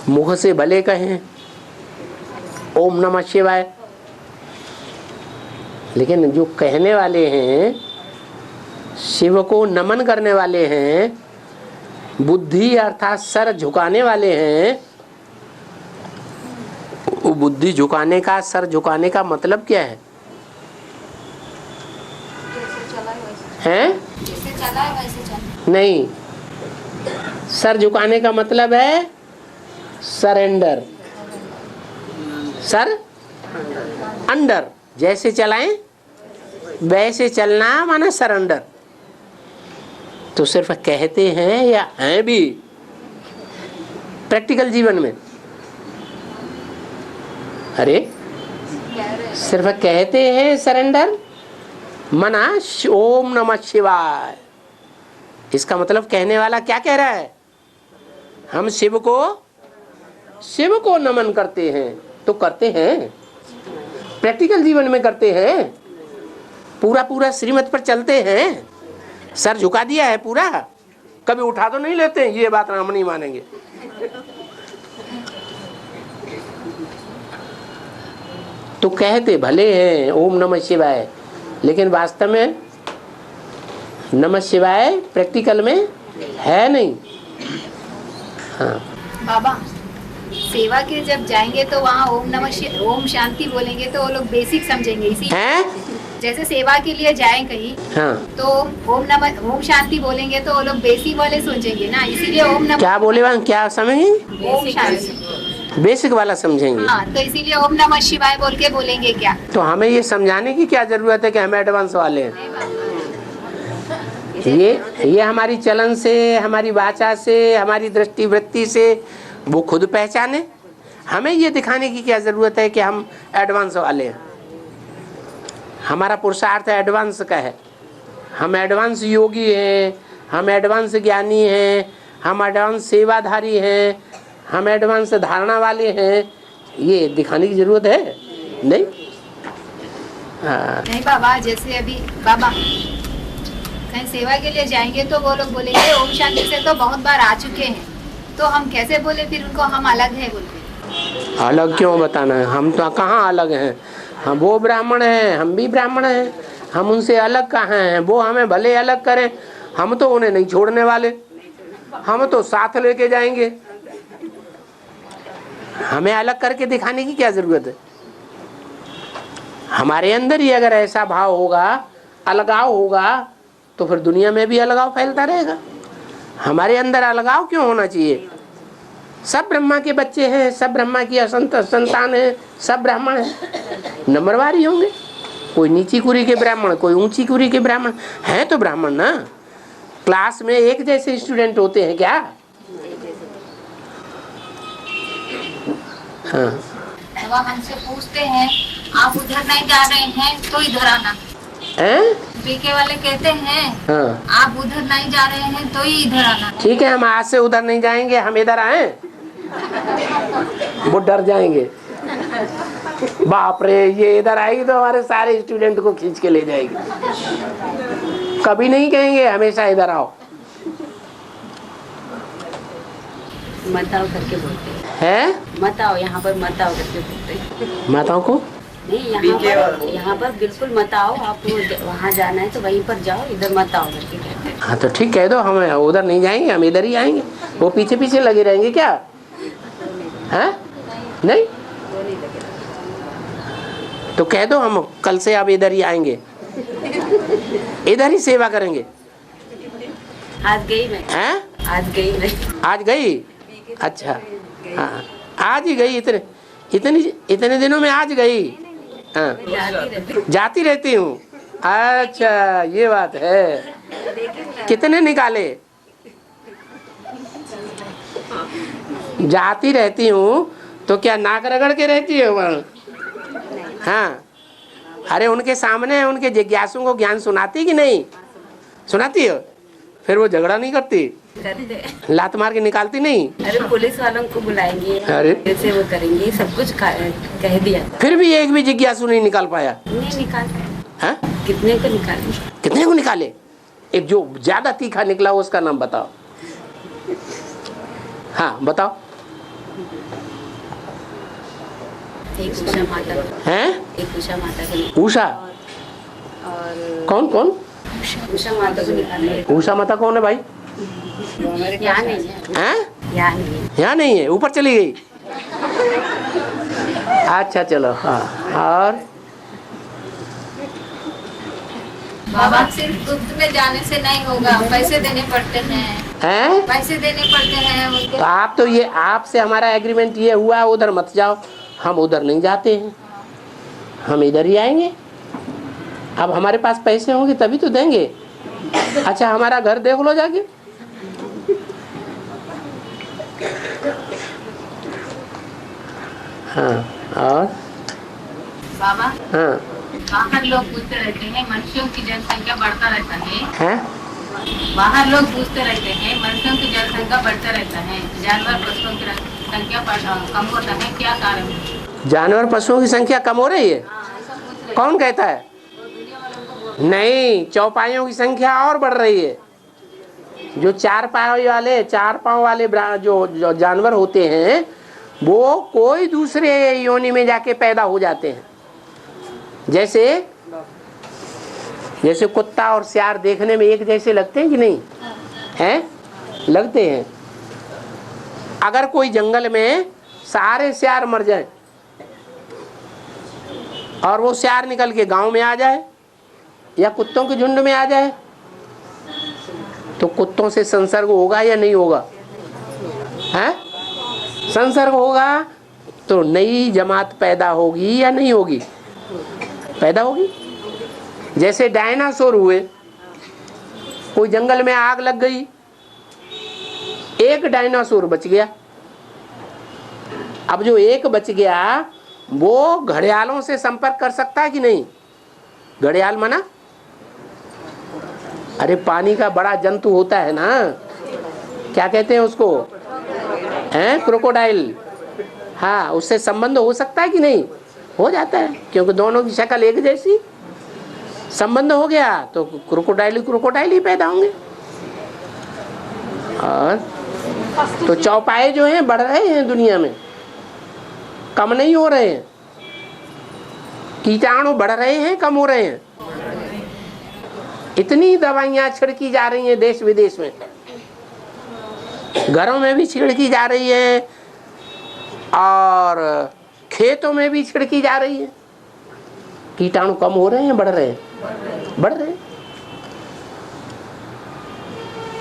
मुख से भले कहें ओम नमः शिवाय, लेकिन जो कहने वाले हैं, शिव को नमन करने वाले हैं, बुद्धि अर्थात सर झुकाने वाले हैं, वो बुद्धि झुकाने का, सर झुकाने का मतलब क्या है? हैं? जैसे चला है वैसे चला। नहीं, सर झुकाने का मतलब है सरेंडर, सर अंडर, जैसे चलाएं वैसे चलना माना सरेंडर। तो सिर्फ कहते हैं या हैं भी प्रैक्टिकल जीवन में? अरे सिर्फ कहते हैं सरेंडर मना ओम नमः शिवाय, इसका मतलब कहने वाला क्या कह रहा है? हम शिव को नमन करते हैं। तो करते हैं, प्रैक्टिकल जीवन में करते हैं, पूरा श्रीमत पर चलते हैं, सर झुका दिया है पूरा, कभी उठा तो नहीं लेते हैं, ये बात हम नहीं मानेंगे। तो तो कहते भले हैं ओम नमः शिवाय, लेकिन वास्तव में नमः शिवाय प्रैक्टिकल में है नहीं। हाँ बाबा सेवा के जब जाएंगे तो वहाँ ओम शांति बोलेंगे तो वो लोग बेसिक समझेंगे, इसी हैं? जैसे सेवा के लिए जाएं कहीं हाँ तो ओम शांति बोलेंगे तो वो लोग बेसिक वाले समझेंगे ना, इसीलिए ओम नमः क्या बोले वहाँ, क्या समझेंगे? ओम शांति। बेसिक वाला समझेंगे। हाँ तो इसीलिए ओम नमः शिवाय बोल के बोलेंगे क्या? तो हमें ये समझाने की क्या जरूरत है कि हम एडवांस वाले हैं? ये हमारी चलन से, हमारी वाचा से, हमारी दृष्टि वृत्ति से वो खुद पहचाने। हमें ये दिखाने की क्या जरूरत है कि हम एडवांस वाले हैं? हमारा पुरुषार्थ एडवांस का है। हम एडवांस योगी हैं, हम एडवांस ज्ञानी हैं, हम एडवांस सेवाधारी हैं, हम एडवांस धारणा वाले हैं। ये दिखाने की जरूरत है नहीं। हाँ नहीं बाबा, जैसे अभी बाबा कहीं सेवा के लिए जाएंगे तो वो लोग बोलेंगे ओम शांति से तो बहुत बार आ चुके हैं, तो हम कैसे बोले फिर उनको हम अलग है बोल के? अलग क्यों बताना है? हम तो कहाँ अलग हैं? हम वो ब्राह्मण हैं, हम भी ब्राह्मण हैं, हम उनसे अलग कहाँ हैं? वो हमें भले अलग करें, हम तो उन्हें नहीं छोड़ने वाले, हम तो साथ लेके जाएंगे। हमें अलग करके दिखाने की क्या जरूरत है? हमारे अंदर ही अगर ऐसा भाव होगा, अलगाव होगा, तो फिर दुनिया में भी अलगाव फैलता रहेगा। हमारे अंदर अलगाव क्यों होना चाहिए? सब ब्रह्मा के बच्चे हैं, सब ब्रह्मा की संतान है, सब ब्राह्मण हैं, नंबरवार ही होंगे। कोई नीची कुरी के ब्राह्मण, कोई ऊंची कुरी के ब्राह्मण हैं, तो ब्राह्मण ना। क्लास में एक जैसे स्टूडेंट होते हैं क्या? हाँ वह हमसे पूछते हैं आप उधर नहीं जा रहे हैं तो इधर आना। बीके वाले कहते हैं हाँ आप उधर नहीं जा रहे हैं तो ही इधर आना। ठीक है, हम आज से उधर नहीं जाएंगे, हम इधर आए। वो डर जाएंगे, बाप रे ये इधर आएगी तो हमारे सारे स्टूडेंट को खींच के ले जाएगी। कभी नहीं कहेंगे हमेशा इधर आओ। मत आओ करके बोलते है मत आओ, यहाँ पर मत आओ करके बोलते माताओं को नहीं, यहाँ पर बिल्कुल मत आओ, आप वहाँ जाना है तो वहीं पर जाओ, इधर मत आओ करके कहते हैं। हाँ तो ठीक कह दो, हम उधर नहीं जाएंगे, हम इधर ही आएंगे। वो पीछे पीछे लगे रहेंगे क्या? है नहीं? तो कह दो हम कल से अब इधर ही आएंगे, इधर ही सेवा करेंगे। आज गई मैं, हैं? आज गई मैं, आज गई? अच्छा हाँ, आज ही गई? इतने दिनों में आज गई? हाँ जाती रहती हूँ। अच्छा ये बात है। कितने निकाले? जाती रहती हूँ तो क्या नाक रगड़ के रहती है वहाँ? हाँ अरे उनके सामने उनके जिज्ञासुओं को ज्ञान सुनाती कि नहीं सुनाती हो? फिर वो झगड़ा नहीं करती? करते लात मार के निकालती नहीं? अरे पुलिस वालों को बुलाएंगे, अरे कैसे वो करेंगे, सब कुछ कह दिया। फिर भी एक भी जिज्ञासु नहीं निकाल पाया? नहीं निकाल पाए। हाँ? कितने को निकाले? कितने को निकाले? एक जो ज्यादा तीखा निकला उसका नाम बताओ। हाँ बताओ। एक उषा माता हैं? एक उषा माता को, उषा? और कौन कौन? उषा माता को निकाले। उषा माता कौन है भाई? यहाँ नहीं है, हैं? यहाँ नहीं है। यहाँ नहीं है, ऊपर चली गई। अच्छा चलो। हाँ और बाबा सिर्फ गुप्त में जाने से नहीं होगा, पैसे देने पड़ते हैं। हैं? पैसे देने पड़ते हैं उनको। तो आप तो ये आपसे हमारा एग्रीमेंट ये हुआ उधर मत जाओ, हम उधर नहीं जाते हैं, हम इधर ही आएंगे। अब हमारे पास पैसे होंगे तभी तो देंगे। अच्छा हमारा घर देख लो जाके। हाँ और बाबा हाँ बाहर लोग पूछते रहते हैं मनुष्यों की जनसंख्या बढ़ता रहता है। हैं? बाहर लोग पूछते रहते हैं मनुष्यों की जनसंख्या बढ़ता रहता है, जानवर पशुओं की संख्या कम होता है, क्या कारण है? जानवर पशुओं की संख्या कम हो रही है? कौन कहता है? नहीं, चौपाइयों की संख्या और बढ़ रही है। जो चार पांव वाले जो जानवर होते हैं वो कोई दूसरे योनि में जाके पैदा हो जाते हैं। जैसे कुत्ता और सियार देखने में एक जैसे लगते हैं कि नहीं हैं? लगते हैं। अगर कोई जंगल में सारे सियार मर जाए और वो सियार निकल के गांव में आ जाए या कुत्तों के झुंड में आ जाए, तो कुत्तों से संसर्ग होगा या नहीं होगा? हैं? संसर्ग होगा तो नई जमात पैदा होगी या नहीं होगी? पैदा होगी। जैसे डायनासोर हुए, कोई जंगल में आग लग गई, एक डायनासोर बच गया। अब जो एक बच गया वो घड़ियालों से संपर्क कर सकता है कि नहीं? घड़ियाल मना? अरे पानी का बड़ा जंतु होता है ना, क्या कहते हैं उसको? हैं? क्रोकोडाइल। हाँ, उससे संबंध हो सकता है कि नहीं? हो जाता है, क्योंकि दोनों की शक्ल एक जैसी। संबंध हो गया तो क्रोकोडाइल ही पैदा होंगे। और तो चौपाए जो हैं बढ़ रहे हैं दुनिया में, कम नहीं हो रहे हैं। कीटाणु बढ़ रहे हैं, कम हो रहे हैं। इतनी दवाइयां छिड़की जा रही हैं देश विदेश में, घरों में भी छिड़की जा रही है और खेतों में भी छिड़की जा रही है। कीटाणु कम हो रहे हैं, बढ़ रहे हैं? बढ़ रहे हैं।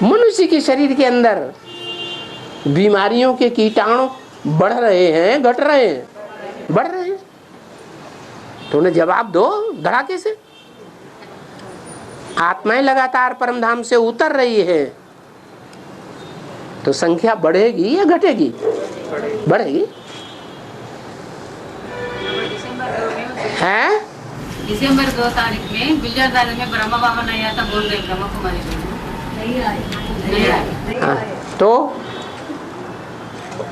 मनुष्य के शरीर के अंदर बीमारियों के कीटाणु बढ़ रहे हैं, घट रहे हैं? बढ़ रहे हैं। तो उन्हें जवाब दो धड़ाके से। आत्माएं लगातार परमधाम से उतर रही है, तो संख्या बढ़ेगी या घटेगी? बढ़ेगी। है दिसंबर 2 तारीख में गुजरात राज्य में ब्रह्मा बाबा नहीं आता बोल रहे, ब्रह्मा कुमारी नहीं आए।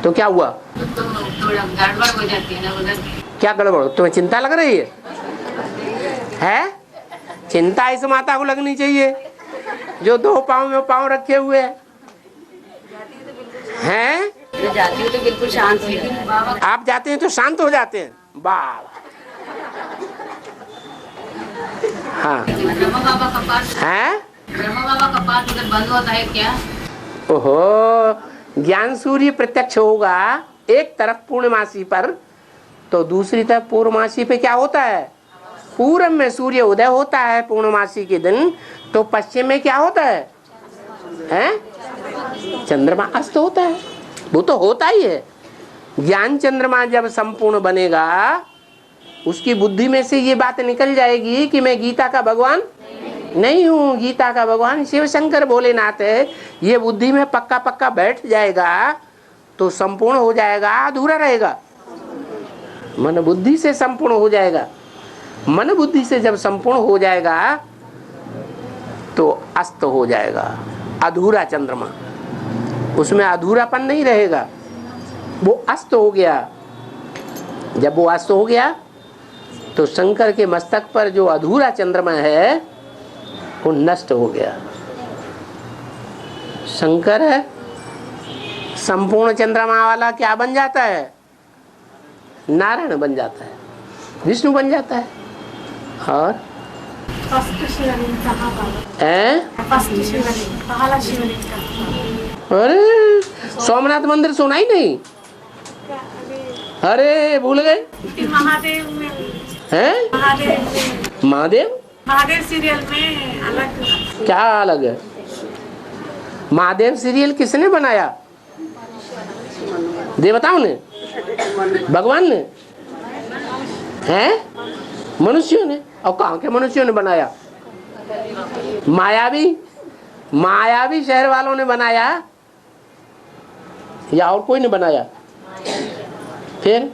तो क्या हुआ? तो थोड़ा गड़बड़ हो जाती है ना उधर। क्या गड़बड़? तुम्हें चिंता लग रही है? चिंता इस माता को लगनी चाहिए जो 2 पाँव में पाँव रखे हुए हैं। जाती हूँ तो बिल्कुल शांत हो जाती है। आप जाते हैं तो शांत हो जाते हैं? वाह। हाँ। ब्रह्मा बाबा का पाठ है? ब्रह्मा बाबा का पाठ उधर बंद होता है क्या? ओहो, ज्ञान सूर्य प्रत्यक्ष होगा एक तरफ पूर्णमासी पर, तो दूसरी तरफ पूर्णमासी पे क्या होता है? पूरब में सूर्य उदय होता है पूर्णमासी के दिन, तो पश्चिम में क्या होता है? हैं? चंद्रमा अस्त होता है। वो तो होता ही है। ज्ञान चंद्रमा जब संपूर्ण बनेगा, उसकी बुद्धि में से ये बात निकल जाएगी कि मैं गीता का भगवान नहीं हूँ, गीता का भगवान शिव शंकर भोलेनाथ है। ये बुद्धि में पक्का पक्का बैठ जाएगा तो संपूर्ण हो जाएगा, अधूरा रहेगा। मन बुद्धि से संपूर्ण हो जाएगा। मन बुद्धि से जब संपूर्ण हो जाएगा तो अस्त हो जाएगा, अधूरा चंद्रमा। उसमें अधूरापन नहीं रहेगा, वो अस्त हो गया। जब वो अस्त हो गया तो शंकर के मस्तक पर जो अधूरा चंद्रमा है वो नष्ट हो गया। शंकर है संपूर्ण चंद्रमा वाला, क्या बन जाता है? नारायण बन जाता है, विष्णु बन जाता है। और फर्स्ट शिवलिंग कहाँ पर? फर्स्ट शिवलिंग, पहला शिवलिंग कहाँ? अरे सोमनाथ मंदिर सुना ही नहीं? अरे भूल गए? महादेव में हैं? महादेव महादेव सीरियल में अलग। क्या अलग है? महादेव सीरियल किसने बनाया? देवताओं ने? भगवान ने? हैं? मनुष्यों ने? और कहाँ के मनुष्यों ने बनाया? मायावी शहर वालों ने बनाया या और कोई ने बनाया? फिर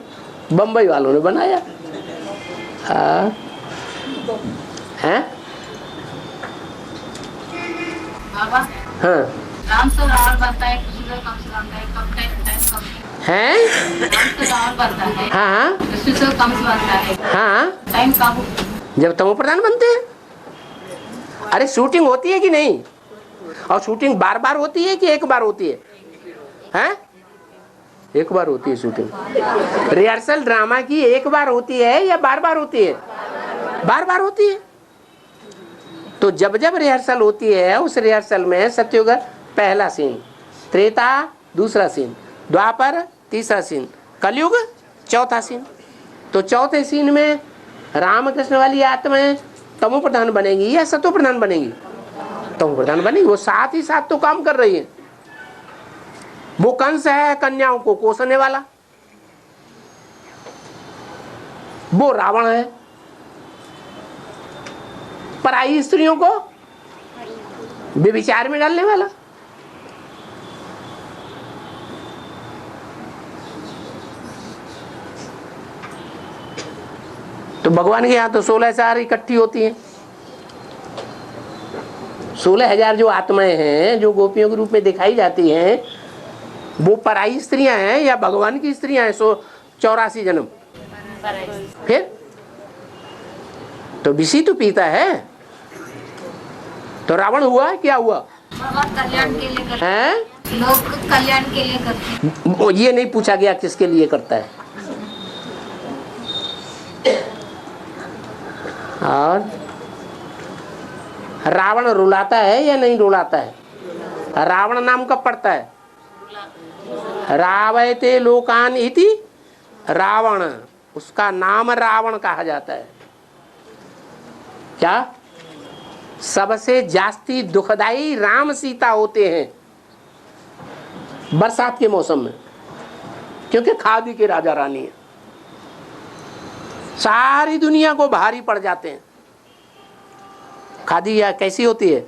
बंबई वालों ने बनाया। हैं? बाबा हाँ। राम से रावण बनता है, कृष्ण से कम से बनता है, कब टाइम हैं? राम से रावण बनता है, हाँ कृष्ण से कम से बनता है, हाँ। टाइम कब? जब तमो प्रधान बनते हैं। अरे शूटिंग होती है कि नहीं? और शूटिंग बार बार होती है कि एक बार होती है? हैं? एक बार होती है शूटिंग। रिहर्सल ड्रामा की एक बार होती है या बार बार होती है? बार बार होती है। तो जब जब रिहर्सल होती है, उस रिहर्सल में सतयुग पहला सीन, त्रेता दूसरा सीन, द्वापर तीसरा सीन, कलयुग चौथा सीन। तो चौथे सीन में रामकृष्ण वाली आत्माएं तमो प्रधान बनेगी या सतो प्रधान बनेगी? तमो प्रधान बनेगी। वो साथ ही साथ तो काम कर रही है। वो कंस है कन्याओं को कोसने वाला, वो रावण है पराई स्त्रियों को व्यभिचार में डालने वाला। तो भगवान के यहाँ तो 16,000 इकट्ठी होती हैं। 16,000 जो आत्माएं हैं जो गोपियों के रूप में दिखाई जाती हैं, वो पराई स्त्रियां हैं या भगवान की स्त्रियां हैं? 84 जन्म। फिर तो विषी तो पीता है। तो रावण हुआ, क्या हुआ? कल्याण के लिए करते हैं? लोग कल्याण के लिए करते हैं। ये नहीं पूछा गया किसके लिए करता है। और रावण रुलाता है या नहीं रुलाता है? रावण नाम कब पड़ता है? रावयते लोकान इति रावण, उसका नाम रावण कहा जाता है। क्या? सबसे जास्ती दुखदाई राम सीता होते हैं बरसात के मौसम में, क्योंकि खादी के राजा रानी है। सारी दुनिया को भारी पड़ जाते हैं। खादी या कैसी होती है?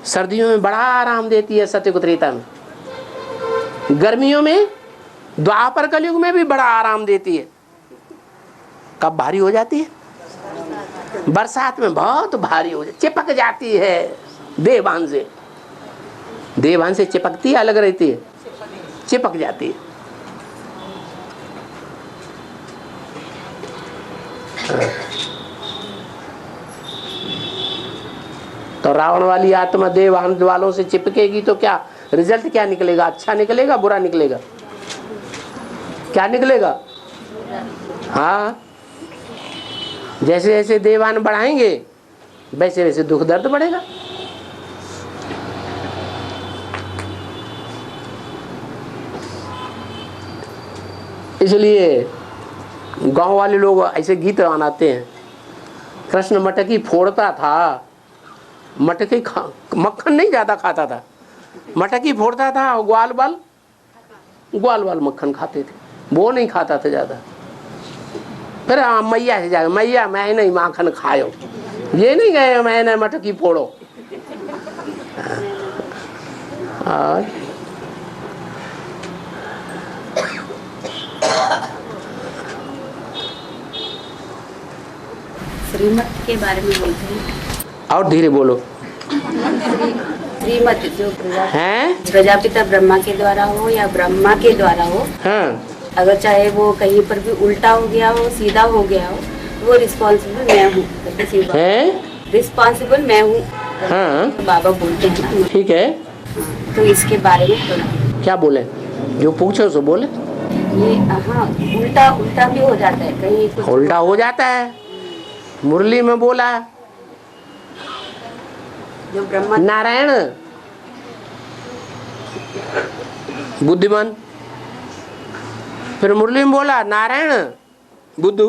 सर्दियों में बड़ा आराम देती है, सतयुग त्रेता में। गर्मियों में, द्वापर कलयुग में भी बड़ा आराम देती है। कब भारी हो जाती है? बरसात में बहुत भारी हो जाती, चिपक जाती है देवान से। देवान से चिपकती है, अलग रहती है, चिपक जाती है। तो रावण वाली आत्मा देवान वालों से चिपकेगी तो क्या रिजल्ट क्या निकलेगा? अच्छा निकलेगा, बुरा निकलेगा? क्या निकलेगा? हाँ, जैसे जैसे देवान बढ़ाएंगे वैसे वैसे दुख दर्द बढ़ेगा। इसलिए गांव वाले लोग ऐसे गीत बनाते हैं। कृष्ण मटकी फोड़ता था, मटकी मक्खन नहीं ज्यादा खाता था, मटकी फोड़ता था और ग्वाल बाल मक्खन खाते थे, वो नहीं खाता था ज्यादा। फिर मैया से जाकर, मैया मैं नहीं माखन खायो, ये नहीं गए मैंने मटकी फोड़ो। और श्रीमत के बारे में बोलते हैं। और धीरे बोलो। श्रीमत जो हैं? प्रजापिता ब्रह्मा के द्वारा हो या ब्रह्मा के द्वारा हो, हाँ, अगर चाहे वो कहीं पर भी उल्टा हो गया हो, सीधा हो गया हो, वो रिस्पॉन्सिबल मैं हूँ। रिस्पॉन्सिबल मैं हूँ। हाँ, तो बाबा बोलते हैं ना। ठीक है। तो इसके बारे में थोड़ा क्या बोले? जो पूछो सो बोले। ये हाँ, उल्टा भी हो जाता है कहीं कुछ। उल्टा हो जाता है। मुरली में बोला जो ब्रह्मा नारायण बुद्धिमान, फिर मुरली में बोला नारायण बुद्धू।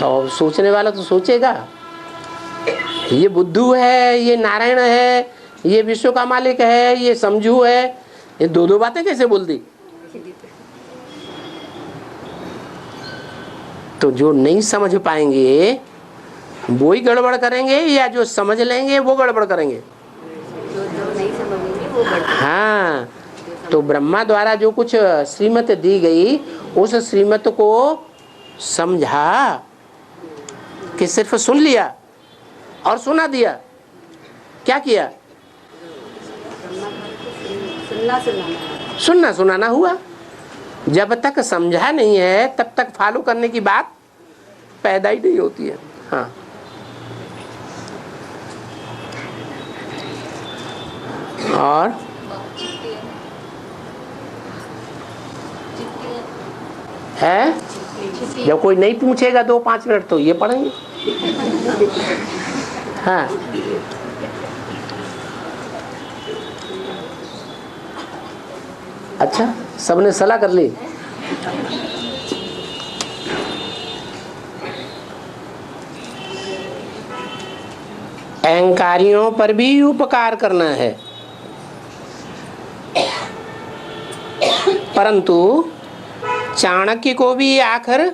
तो सोचने वाला तो सोचेगा ये बुद्धू है, ये नारायण है, ये विश्व का मालिक है, ये समझू है, ये दो बातें कैसे बोल दी? तो जो नहीं समझ पाएंगे वो ही गड़बड़ करेंगे या जो समझ लेंगे वो गड़बड़ करेंगे? जो नहीं समझेंगे वो गड़बड़। हाँ, तो ब्रह्मा द्वारा जो कुछ श्रीमत दी गई, उस श्रीमत को समझा कि सिर्फ सुन लिया और सुना दिया? क्या किया? सुनना सुनाना हुआ। जब तक समझा नहीं है तब तक फॉलो करने की बात पैदा ही नहीं होती है। हाँ, और है। जब कोई नहीं पूछेगा 2-5 मिनट तो ये पढ़ेंगे। हाँ, अच्छा, सबने सलाह कर ली। अहंकारियों पर भी उपकार करना है, परंतु चाणक्य को भी आखिर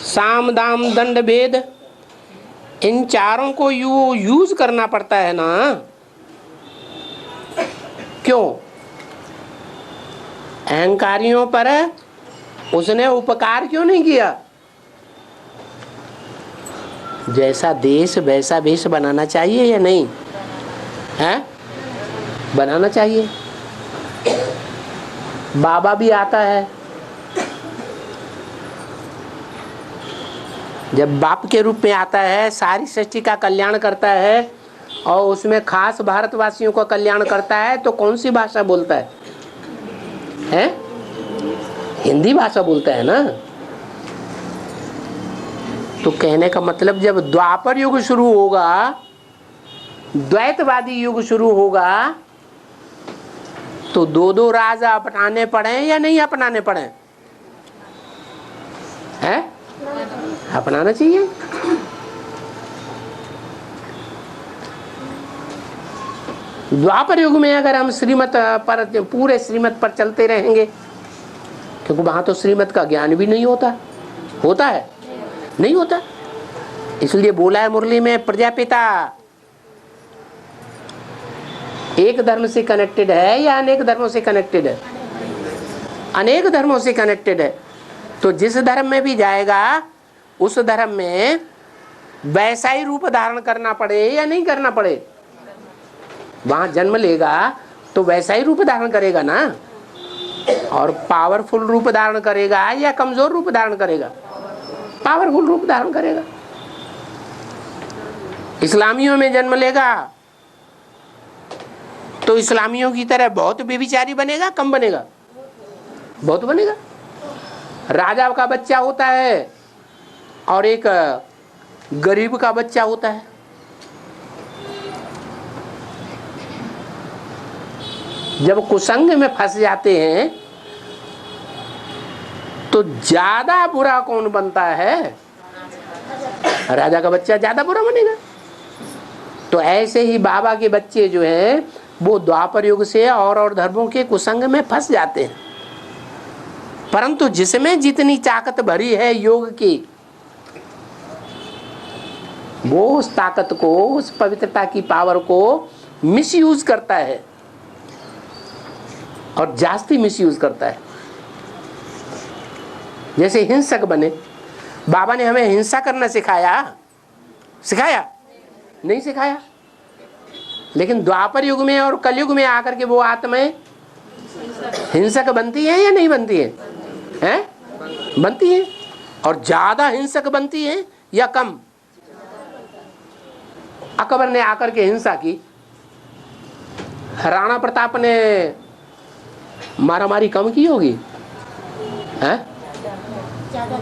साम दाम दंड भेद इन चारों को यूज करना पड़ता है ना। क्यों? अहंकारियों पर उसने उपकार क्यों नहीं किया? जैसा देश वैसा वेश बनाना चाहिए या नहीं है? बनाना चाहिए। बाबा भी आता है, जब बाप के रूप में आता है, सारी सृष्टि का कल्याण करता है और उसमें खास भारतवासियों का कल्याण करता है, तो कौन सी भाषा बोलता है? हैं? हिंदी भाषा बोलता है ना। तो कहने का मतलब जब द्वापर युग शुरू होगा, द्वैतवादी युग शुरू होगा, तो 2-2 राजा अपनाने पड़े या नहीं अपनाने पड़े? हैं? अपनाना चाहिए। द्वापर युग में अगर हम श्रीमत पर, पूरे श्रीमत पर चलते रहेंगे, क्योंकि वहां तो श्रीमत का ज्ञान भी नहीं होता। होता है? नहीं होता। इसलिए बोला है मुरली में, प्रजापिता एक धर्म से कनेक्टेड है या अनेक धर्मों से कनेक्टेड है? अनेक धर्मों से कनेक्टेड है। तो जिस धर्म में भी जाएगा, उस धर्म में वैसा ही रूप धारण करना पड़े या नहीं करना पड़े? वहां जन्म लेगा तो वैसा ही रूप धारण करेगा ना। और पावरफुल रूप धारण करेगा या कमजोर रूप धारण करेगा? पावरफुल रूप धारण करेगा। इस्लामियों में जन्म लेगा तो इस्लामियों की तरह बहुत बेविचारी बनेगा, कम बनेगा? बहुत बनेगा। राजा का बच्चा होता है और एक गरीब का बच्चा होता है, जब कुसंग में फंस जाते हैं तो ज्यादा बुरा कौन बनता है? राजा का बच्चा ज्यादा बुरा बनेगा। तो ऐसे ही बाबा के बच्चे जो हैं वो द्वापर युग से और धर्मों के कुसंग में फंस जाते हैं, परंतु जिसमें जितनी ताकत भरी है योग की, वो उस ताकत को, उस पवित्रता की पावर को मिसयूज करता है और जास्ती मिसयूज करता है। जैसे हिंसक बने। बाबा ने हमें हिंसा करना सिखाया? सिखाया? नहीं सिखाया। लेकिन द्वापर युग में और कलयुग में आकर के वो आत्माएं हिंसक बनती है या नहीं बनती है? हैं? बनती है। और ज्यादा हिंसक बनती है या कम? अकबर ने आकर के हिंसा की, राणा प्रताप ने मारामारी कम की होगी? हैं?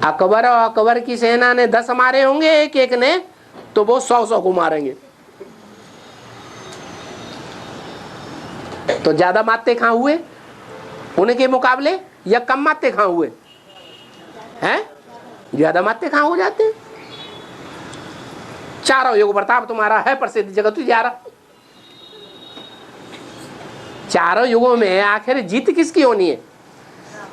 अकबर और अकबर की सेना ने 10 मारे होंगे एक एक ने, तो वो 100 को मारेंगे। तो ज्यादा मारते कहाँ हुए उनके मुकाबले, या कम मारते कहाँ हुए? हैं? ज्यादा मारते कहाँ हो जाते? चारों युग प्रताप तुम्हारा है प्रसिद्ध जगत उजियारा। चारों युगों में आखिर जीत किसकी होनी है?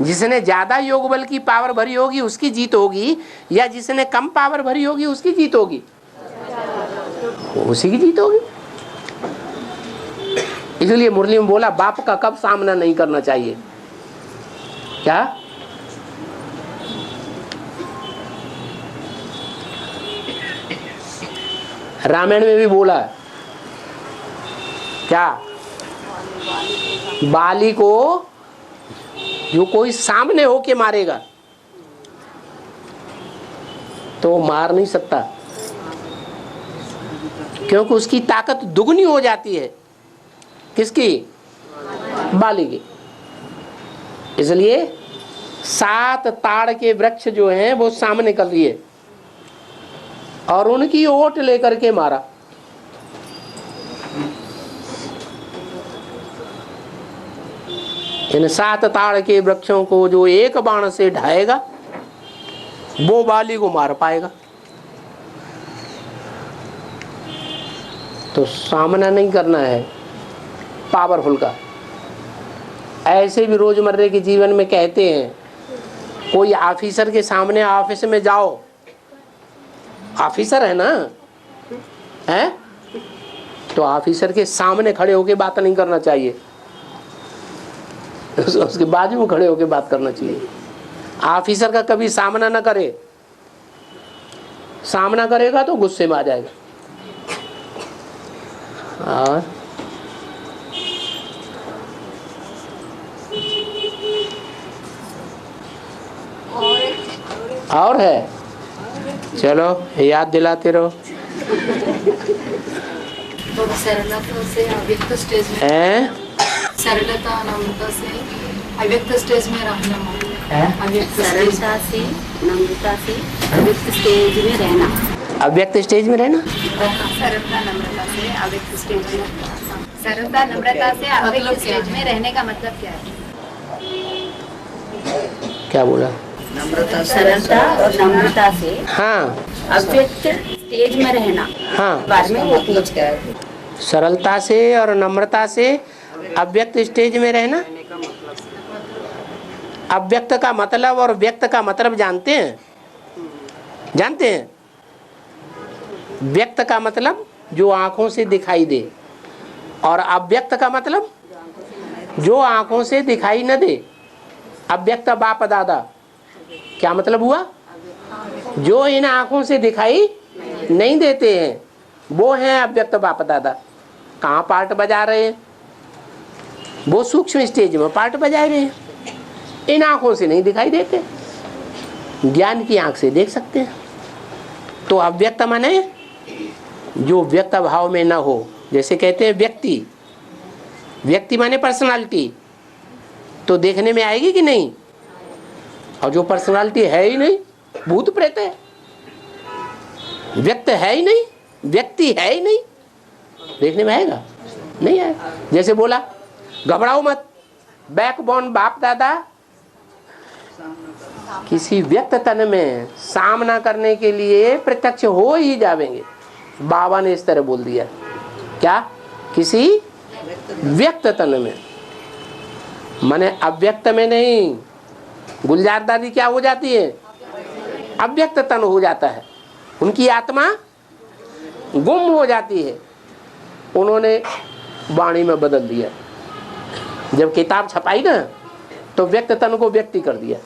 जिसने ज्यादा योग बल की पावर भरी होगी उसकी जीत होगी, या जिसने कम पावर भरी होगी उसकी जीत होगी? उसी की जीत होगी। इसलिए मुरली में बोला बाप का कब सामना नहीं करना चाहिए। क्या? रामायण में भी बोला क्या? बाली को जो कोई सामने होके मारेगा तो मार नहीं सकता, क्योंकि उसकी ताकत दुगनी हो जाती है। किसकी? बाली की। इसलिए 7 ताड़ के वृक्ष जो हैं वो सामने कर लिए और उनकी ओट लेकर के मारा। इन 7 ताड़ के वृक्षों को जो एक बाण से ढाएगा वो बाली को मार पाएगा। तो सामना नहीं करना है पावरफुल का। ऐसे भी रोजमर्रे के जीवन में कहते हैं, कोई ऑफिसर के सामने ऑफिस में जाओ, ऑफिसर है ना, है तो ऑफिसर के सामने खड़े होके बात नहीं करना चाहिए, उसके बाजू में खड़े होके बात करना चाहिए। ऑफिसर का कभी सामना ना करे, सामना करेगा तो गुस्से में आ जाएगा। और है, चलो याद दिलाते रहो। सरलता से अव्यक्त स्टेज में, सरलता नम्रता से अव्यक्त स्टेज में रहना, अव्यक्त सरलता से नम्रता से अव्यक्त स्टेज में रहना, अव्यक्त स्टेज में रहना, सरलता नम्रता से अव्यक्त स्टेज में रहना। सरलता नम्रता से अव्यक्त स्टेज में रहने का मतलब क्या है? क्या बोला? सरलता और नम्रता से हाँ, अव्यक्त स्टेज में रहना। हाँ, बाद में वो पूछ कर सरलता से और नम्रता से अव्यक्त स्टेज में रहना। अव्यक्त का मतलब और व्यक्त का मतलब जानते हैं? जानते हैं? व्यक्त का मतलब जो आंखों से दिखाई दे और अव्यक्त का मतलब जो आंखों से दिखाई न दे। अव्यक्त बाप दादा, क्या मतलब हुआ? जो इन आंखों से दिखाई नहीं देते हैं वो हैं अव्यक्त बाप दादा। कहाँ पार्ट बजा रहे हैं? वो सूक्ष्म स्टेज में पार्ट बजा रहे हैं, इन आंखों से नहीं दिखाई देते, ज्ञान की आंख से देख सकते हैं। तो अव्यक्त माने जो व्यक्त भाव में ना हो। जैसे कहते हैं व्यक्ति, व्यक्ति माने पर्सनालिटी, तो देखने में आएगी कि नहीं? और जो पर्सनालिटी है ही नहीं, भूत प्रेत है, व्यक्त है ही नहीं, व्यक्ति है ही नहीं, देखने में आएगा? नहीं आएगा। जैसे बोला घबराओ मत, बैकबोन बाप दादा किसी व्यक्त तन में सामना करने के लिए प्रत्यक्ष हो ही जावेंगे। बाबा ने इस तरह बोल दिया। क्या? किसी व्यक्त तन में, माने अव्यक्त में नहीं। गुलजार दादी क्या हो जाती है? अव्यक्त तन हो जाता है, उनकी आत्मा गुम हो जाती है। उन्होंने वाणी में बदल दिया। जब किताब छपाई ना तो व्यक्त तन को व्यक्ति कर दिया।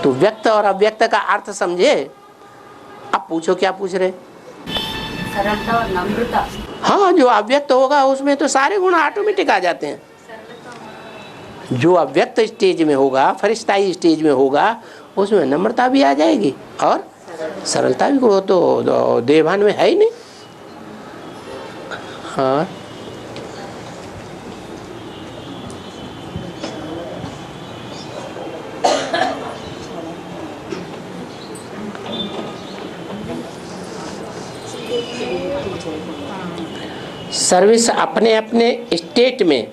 तो व्यक्त और अव्यक्त का अर्थ समझे? अब पूछो क्या पूछ रहे? सरलता और नम्रता। हाँ, जो अव्यक्त होगा उसमें तो सारे गुण ऑटोमेटिक आ जाते हैं। जो अव्यक्त स्टेज में होगा, फरिश्ताई स्टेज में होगा, उसमें नम्रता भी आ जाएगी और सरलता भी। वो तो देवान में है ही नहीं। हाँ, सर्विस अपने अपने स्टेट में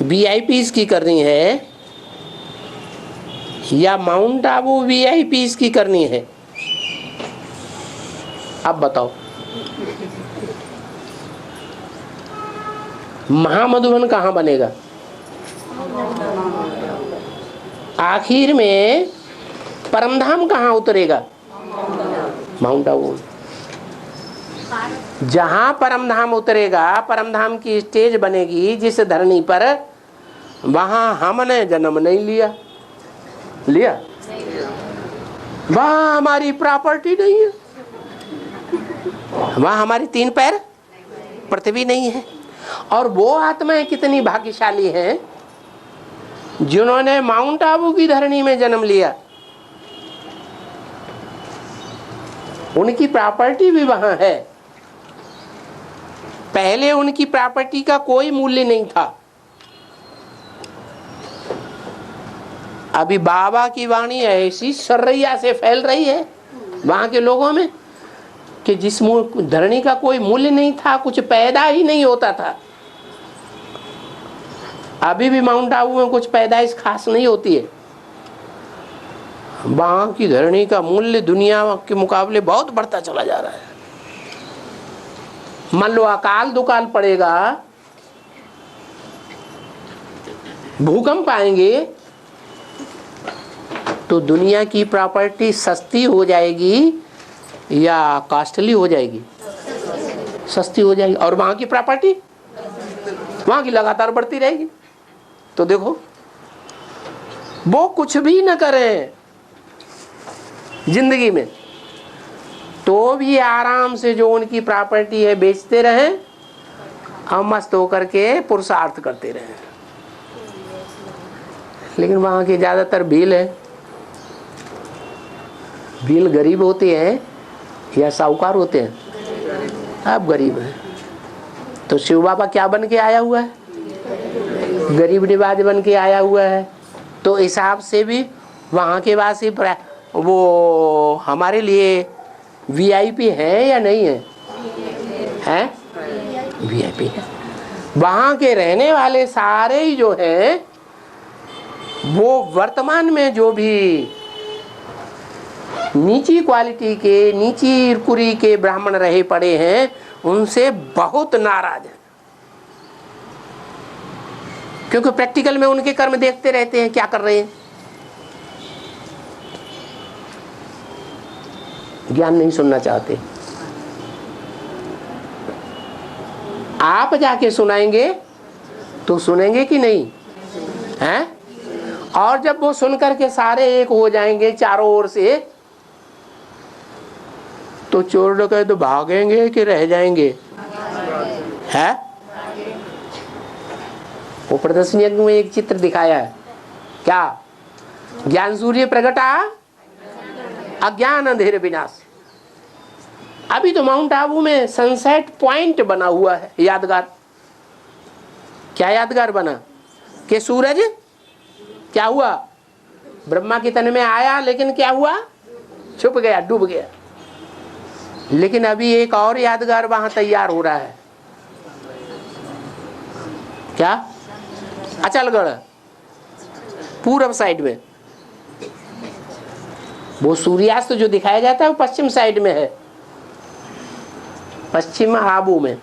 वीआईपीज़ की करनी है या माउंट आबू वीआईपीज़ की करनी है? अब बताओ। महामधुबन कहाँ बनेगा? आखिर में परमधाम कहाँ उतरेगा? माउंट आबू। जहां परमधाम उतरेगा, परमधाम की स्टेज बनेगी जिस धरनी पर, वहां हमने जन्म नहीं लिया। लिया? वहां हमारी प्रॉपर्टी नहीं है, वहां हमारी 3 पैर पृथ्वी नहीं है। और वो आत्माएं कितनी भाग्यशाली हैं जिन्होंने माउंट आबू की धरनी में जन्म लिया। उनकी प्रॉपर्टी भी वहां है। पहले उनकी प्रॉपर्टी का कोई मूल्य नहीं था, अभी बाबा की वाणी ऐसी सर्रैया से फैल रही है वहां के लोगों में कि जिस धरणी का कोई मूल्य नहीं था, कुछ पैदा ही नहीं होता था। अभी भी माउंट आबू में कुछ पैदाइश खास नहीं होती है। वहां की धरणी का मूल्य दुनिया के मुकाबले बहुत बढ़ता चला जा रहा है। मान लो अकाल दुकाल पड़ेगा, भूकंप आएंगे, तो दुनिया की प्रॉपर्टी सस्ती हो जाएगी या कॉस्टली हो जाएगी? सस्ती हो जाएगी। और वहां की प्रॉपर्टी वहां की लगातार बढ़ती रहेगी। तो देखो, वो कुछ भी न करें जिंदगी में तो भी आराम से जो उनकी प्रॉपर्टी है बेचते रहें और मस्त होकर के पुरुषार्थ करते रहें। लेकिन वहां के ज्यादातर भील है, भील गरीब होते हैं या साहूकार होते हैं? आप गरीब हैं। तो शिव बाबा क्या बन के आया हुआ है? गरीब निवाज बन के आया हुआ है। तो हिसाब से भी वहाँ के वासी वो हमारे लिए वीआईपी है या नहीं है? हैं? वीआईपी है। वहाँ के रहने वाले सारे ही जो हैं वो वर्तमान में जो भी नीची क्वालिटी के, नीची कुरी के ब्राह्मण रहे पड़े हैं उनसे बहुत नाराज है, क्योंकि प्रैक्टिकल में उनके कर्म देखते रहते हैं क्या कर रहे हैं। ज्ञान नहीं सुनना चाहते। आप जाके सुनाएंगे तो सुनेंगे कि नहीं? हैं? और जब वो सुनकर के सारे एक हो जाएंगे चारों ओर से, तो चोर डकैत तो भागेंगे कि रह जाएंगे? है? वो प्रदर्शनी में एक चित्र दिखाया है, क्या? ज्ञान सूर्य प्रगटा अज्ञान अंधेर विनाश। अभी तो माउंट आबू में सनसेट पॉइंट बना हुआ है यादगार। क्या यादगार बना? कि सूरज क्या हुआ? ब्रह्मा के तन में आया, लेकिन क्या हुआ? छुप गया, डूब गया। लेकिन अभी एक और यादगार वहां तैयार हो रहा है। क्या? अचलगढ़ पूर्व साइड में। वो सूर्यास्त जो दिखाया जाता है वो पश्चिम साइड में है, पश्चिम आबू में,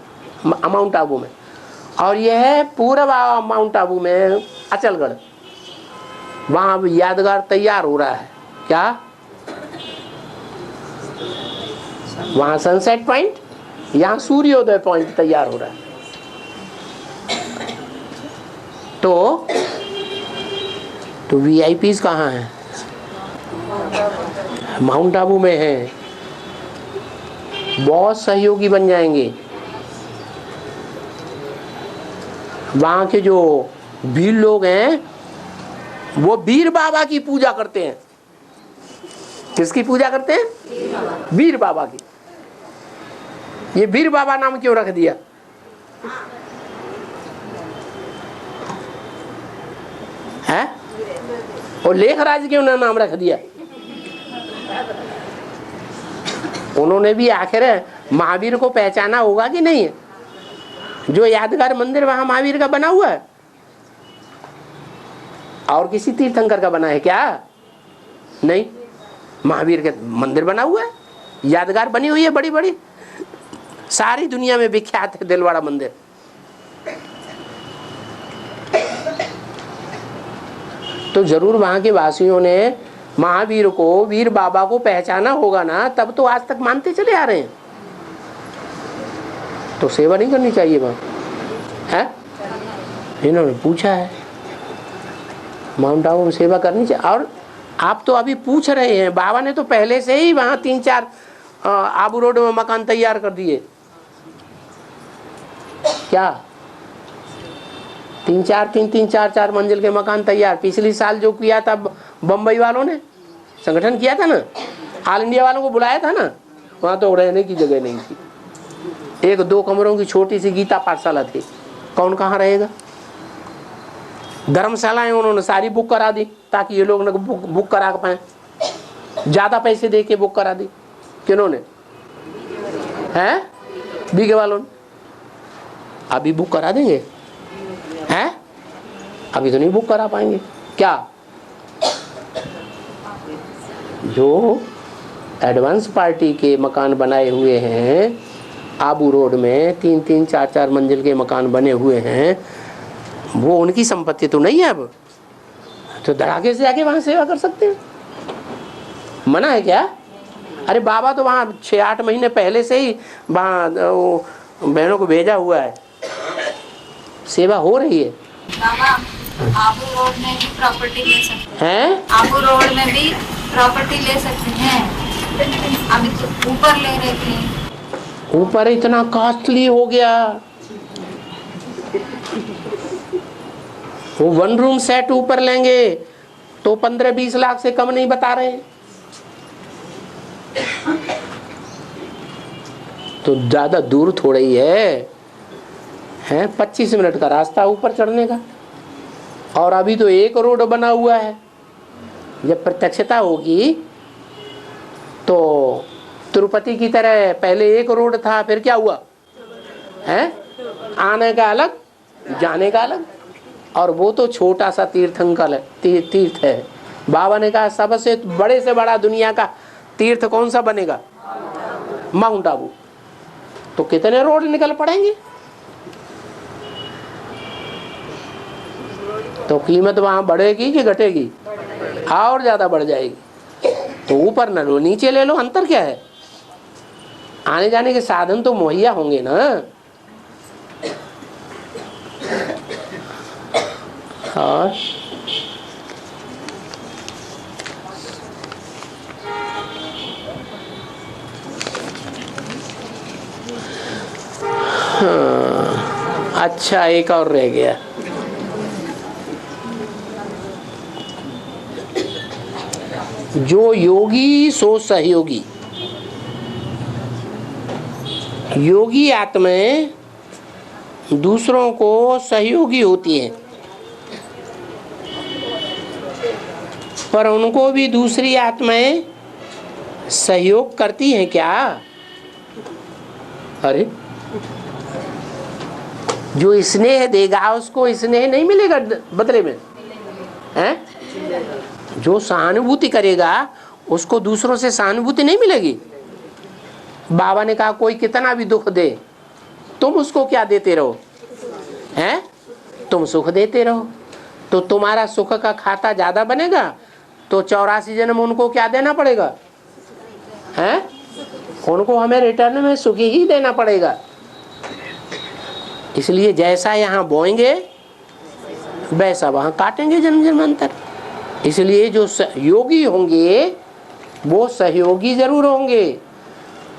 माउंट आबू में। और यह है पूर्व माउंट आबू में अचलगढ़। वहां यादगार तैयार हो रहा है। क्या? वहां सनसेट पॉइंट, यहाँ सूर्योदय पॉइंट तैयार हो रहा है। तो वीआईपीज कहाँ हैं? माउंट आबू में हैं। बहुत सहयोगी बन जाएंगे। वहां के जो भील लोग हैं वो वीर बाबा की पूजा करते हैं। किसकी पूजा करते हैं? वीर बाबा की। ये वीर बाबा नाम क्यों रख दिया? है? और लेखराज क्यों ना नाम रख दिया? उन्होंने भी आखिर महावीर को पहचाना होगा कि नहीं? जो यादगार मंदिर वहां महावीर का बना हुआ है, और किसी तीर्थंकर का बना है क्या? नहीं, महावीर का मंदिर बना हुआ है, यादगार बनी हुई है बड़ी बड़ी। सारी दुनिया में विख्यात है दिलवाड़ा मंदिर। तो जरूर वहां के वासियों ने महावीर को, वीर बाबा को पहचाना होगा ना, तब तो आज तक मानते चले आ रहे हैं। तो सेवा नहीं करनी चाहिए वहां? है? इन्होंने पूछा है माउंट आबू में सेवा करनी चाहिए। और आप तो अभी पूछ रहे हैं, बाबा ने तो पहले से ही वहां 3-4 आबू रोड में मकान तैयार कर दिए। क्या? 3-4 मंजिल के मकान तैयार। पिछली साल जो किया था बम्बई वालों ने, संगठन किया था ना, ऑल इंडिया वालों को बुलाया था ना, वहां तो रहने की जगह नहीं थी। 1-2 कमरों की छोटी सी गीता पाठशाला थी। कौन कहाँ रहेगा? धर्मशालाएं उन्होंने सारी बुक करा दी ताकि ये लोग बुक करा पाए, ज्यादा पैसे दे के बुक करा दी। किन्होंने? हैं? बीगे वालों ने। अभी बुक करा देंगे? हैं? अभी तो नहीं बुक करा पाएंगे। क्या जो एडवांस पार्टी के मकान बनाए हुए हैं आबू रोड में, 3-3, 4-4 मंजिल के मकान बने हुए हैं, वो उनकी संपत्ति तो नहीं है अब, तो धड़ाके से आके वहां सेवा कर सकते हैं। मना है क्या? अरे बाबा तो वहां 6-8 महीने पहले से ही वहां बहनों को भेजा हुआ है, सेवा हो रही है। बाबा आबू रोड में भी प्रॉपर्टी ले सकते हैं? आबू रोड में भी प्रॉपर्टी ले सकते हैं। अभी तो ऊपर ले रहे थे। ऊपर इतना कॉस्टली हो गया, वो 1 रूम सेट ऊपर लेंगे तो 15-20 लाख से कम नहीं बता रहे। तो ज्यादा दूर थोड़ा ही है 25 मिनट का रास्ता ऊपर चढ़ने का। और अभी तो एक रोड बना हुआ है, जब प्रत्यक्षता होगी तो तिरुपति की तरह पहले एक रोड था, फिर क्या हुआ है? आने का अलग, जाने का अलग। और वो तो छोटा सा तीर्थंकर तीर्थ है। बाबा ने कहा सबसे बड़े से बड़ा दुनिया का तीर्थ कौन सा बनेगा? माउंट आबू। तो कितने रोड निकल पड़ेंगे? तो कीमत वहां बढ़ेगी कि घटेगी? और ज्यादा बढ़ जाएगी। तो ऊपर न लो नीचे ले लो, अंतर क्या है? आने जाने के साधन तो मुहैया होंगे ना। और अच्छा, एक और रह गया। जो योगी सो सहयोगी। योगी आत्माएं दूसरों को सहयोगी होती हैं, पर उनको भी दूसरी आत्माएं सहयोग करती हैं क्या? अरे जो स्नेह देगा उसको स्नेह नहीं मिलेगा बदले में, हैं? जो सहानुभूति करेगा उसको दूसरों से सहानुभूति नहीं मिलेगी। बाबा ने कहा कोई कितना भी दुख दे, तुम उसको क्या देते रहो? हैं? तुम सुख देते रहो। तो तुम्हारा सुख का खाता ज्यादा बनेगा तो 84 जन्म उनको क्या देना पड़ेगा? हैं? उनको हमें रिटर्न में सुख ही देना पड़ेगा। इसलिए जैसा यहाँ बोएंगे वैसा वहां काटेंगे जन्म जन्मांतर। इसलिए जो योगी होंगे वो सहयोगी जरूर होंगे,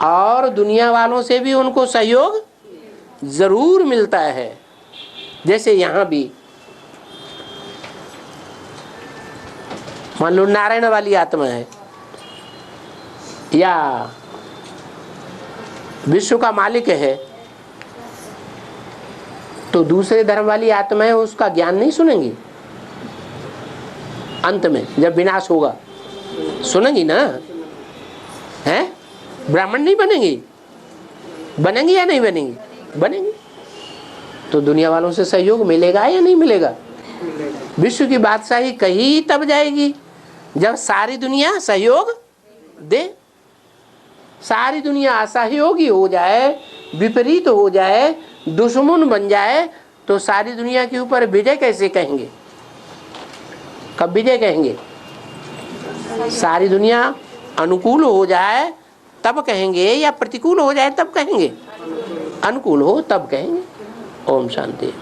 और दुनिया वालों से भी उनको सहयोग जरूर मिलता है। जैसे यहाँ भी मान लो नारायण वाली आत्मा है या विश्व का मालिक है, तो दूसरे धर्म वाली आत्माएं उसका ज्ञान नहीं सुनेंगी। अंत में जब विनाश होगा सुनेंगी ना, हैं? ब्राह्मण नहीं बनेंगी? बनेंगी या नहीं बनेंगी? बनेंगी। तो दुनिया वालों से सहयोग मिलेगा या नहीं मिलेगा? विश्व की बादशाही कहीं तब जाएगी जब सारी दुनिया सहयोग दे। सारी दुनिया असहयोगी हो जाए, विपरीत हो जाए, दुश्मन बन जाए, तो सारी दुनिया के ऊपर विजय कैसे कहेंगे? कब विजय कहेंगे? सारी दुनिया अनुकूल हो जाए तब कहेंगे, या प्रतिकूल हो जाए तब कहेंगे? अनुकूल हो तब कहेंगे। ओम शांति।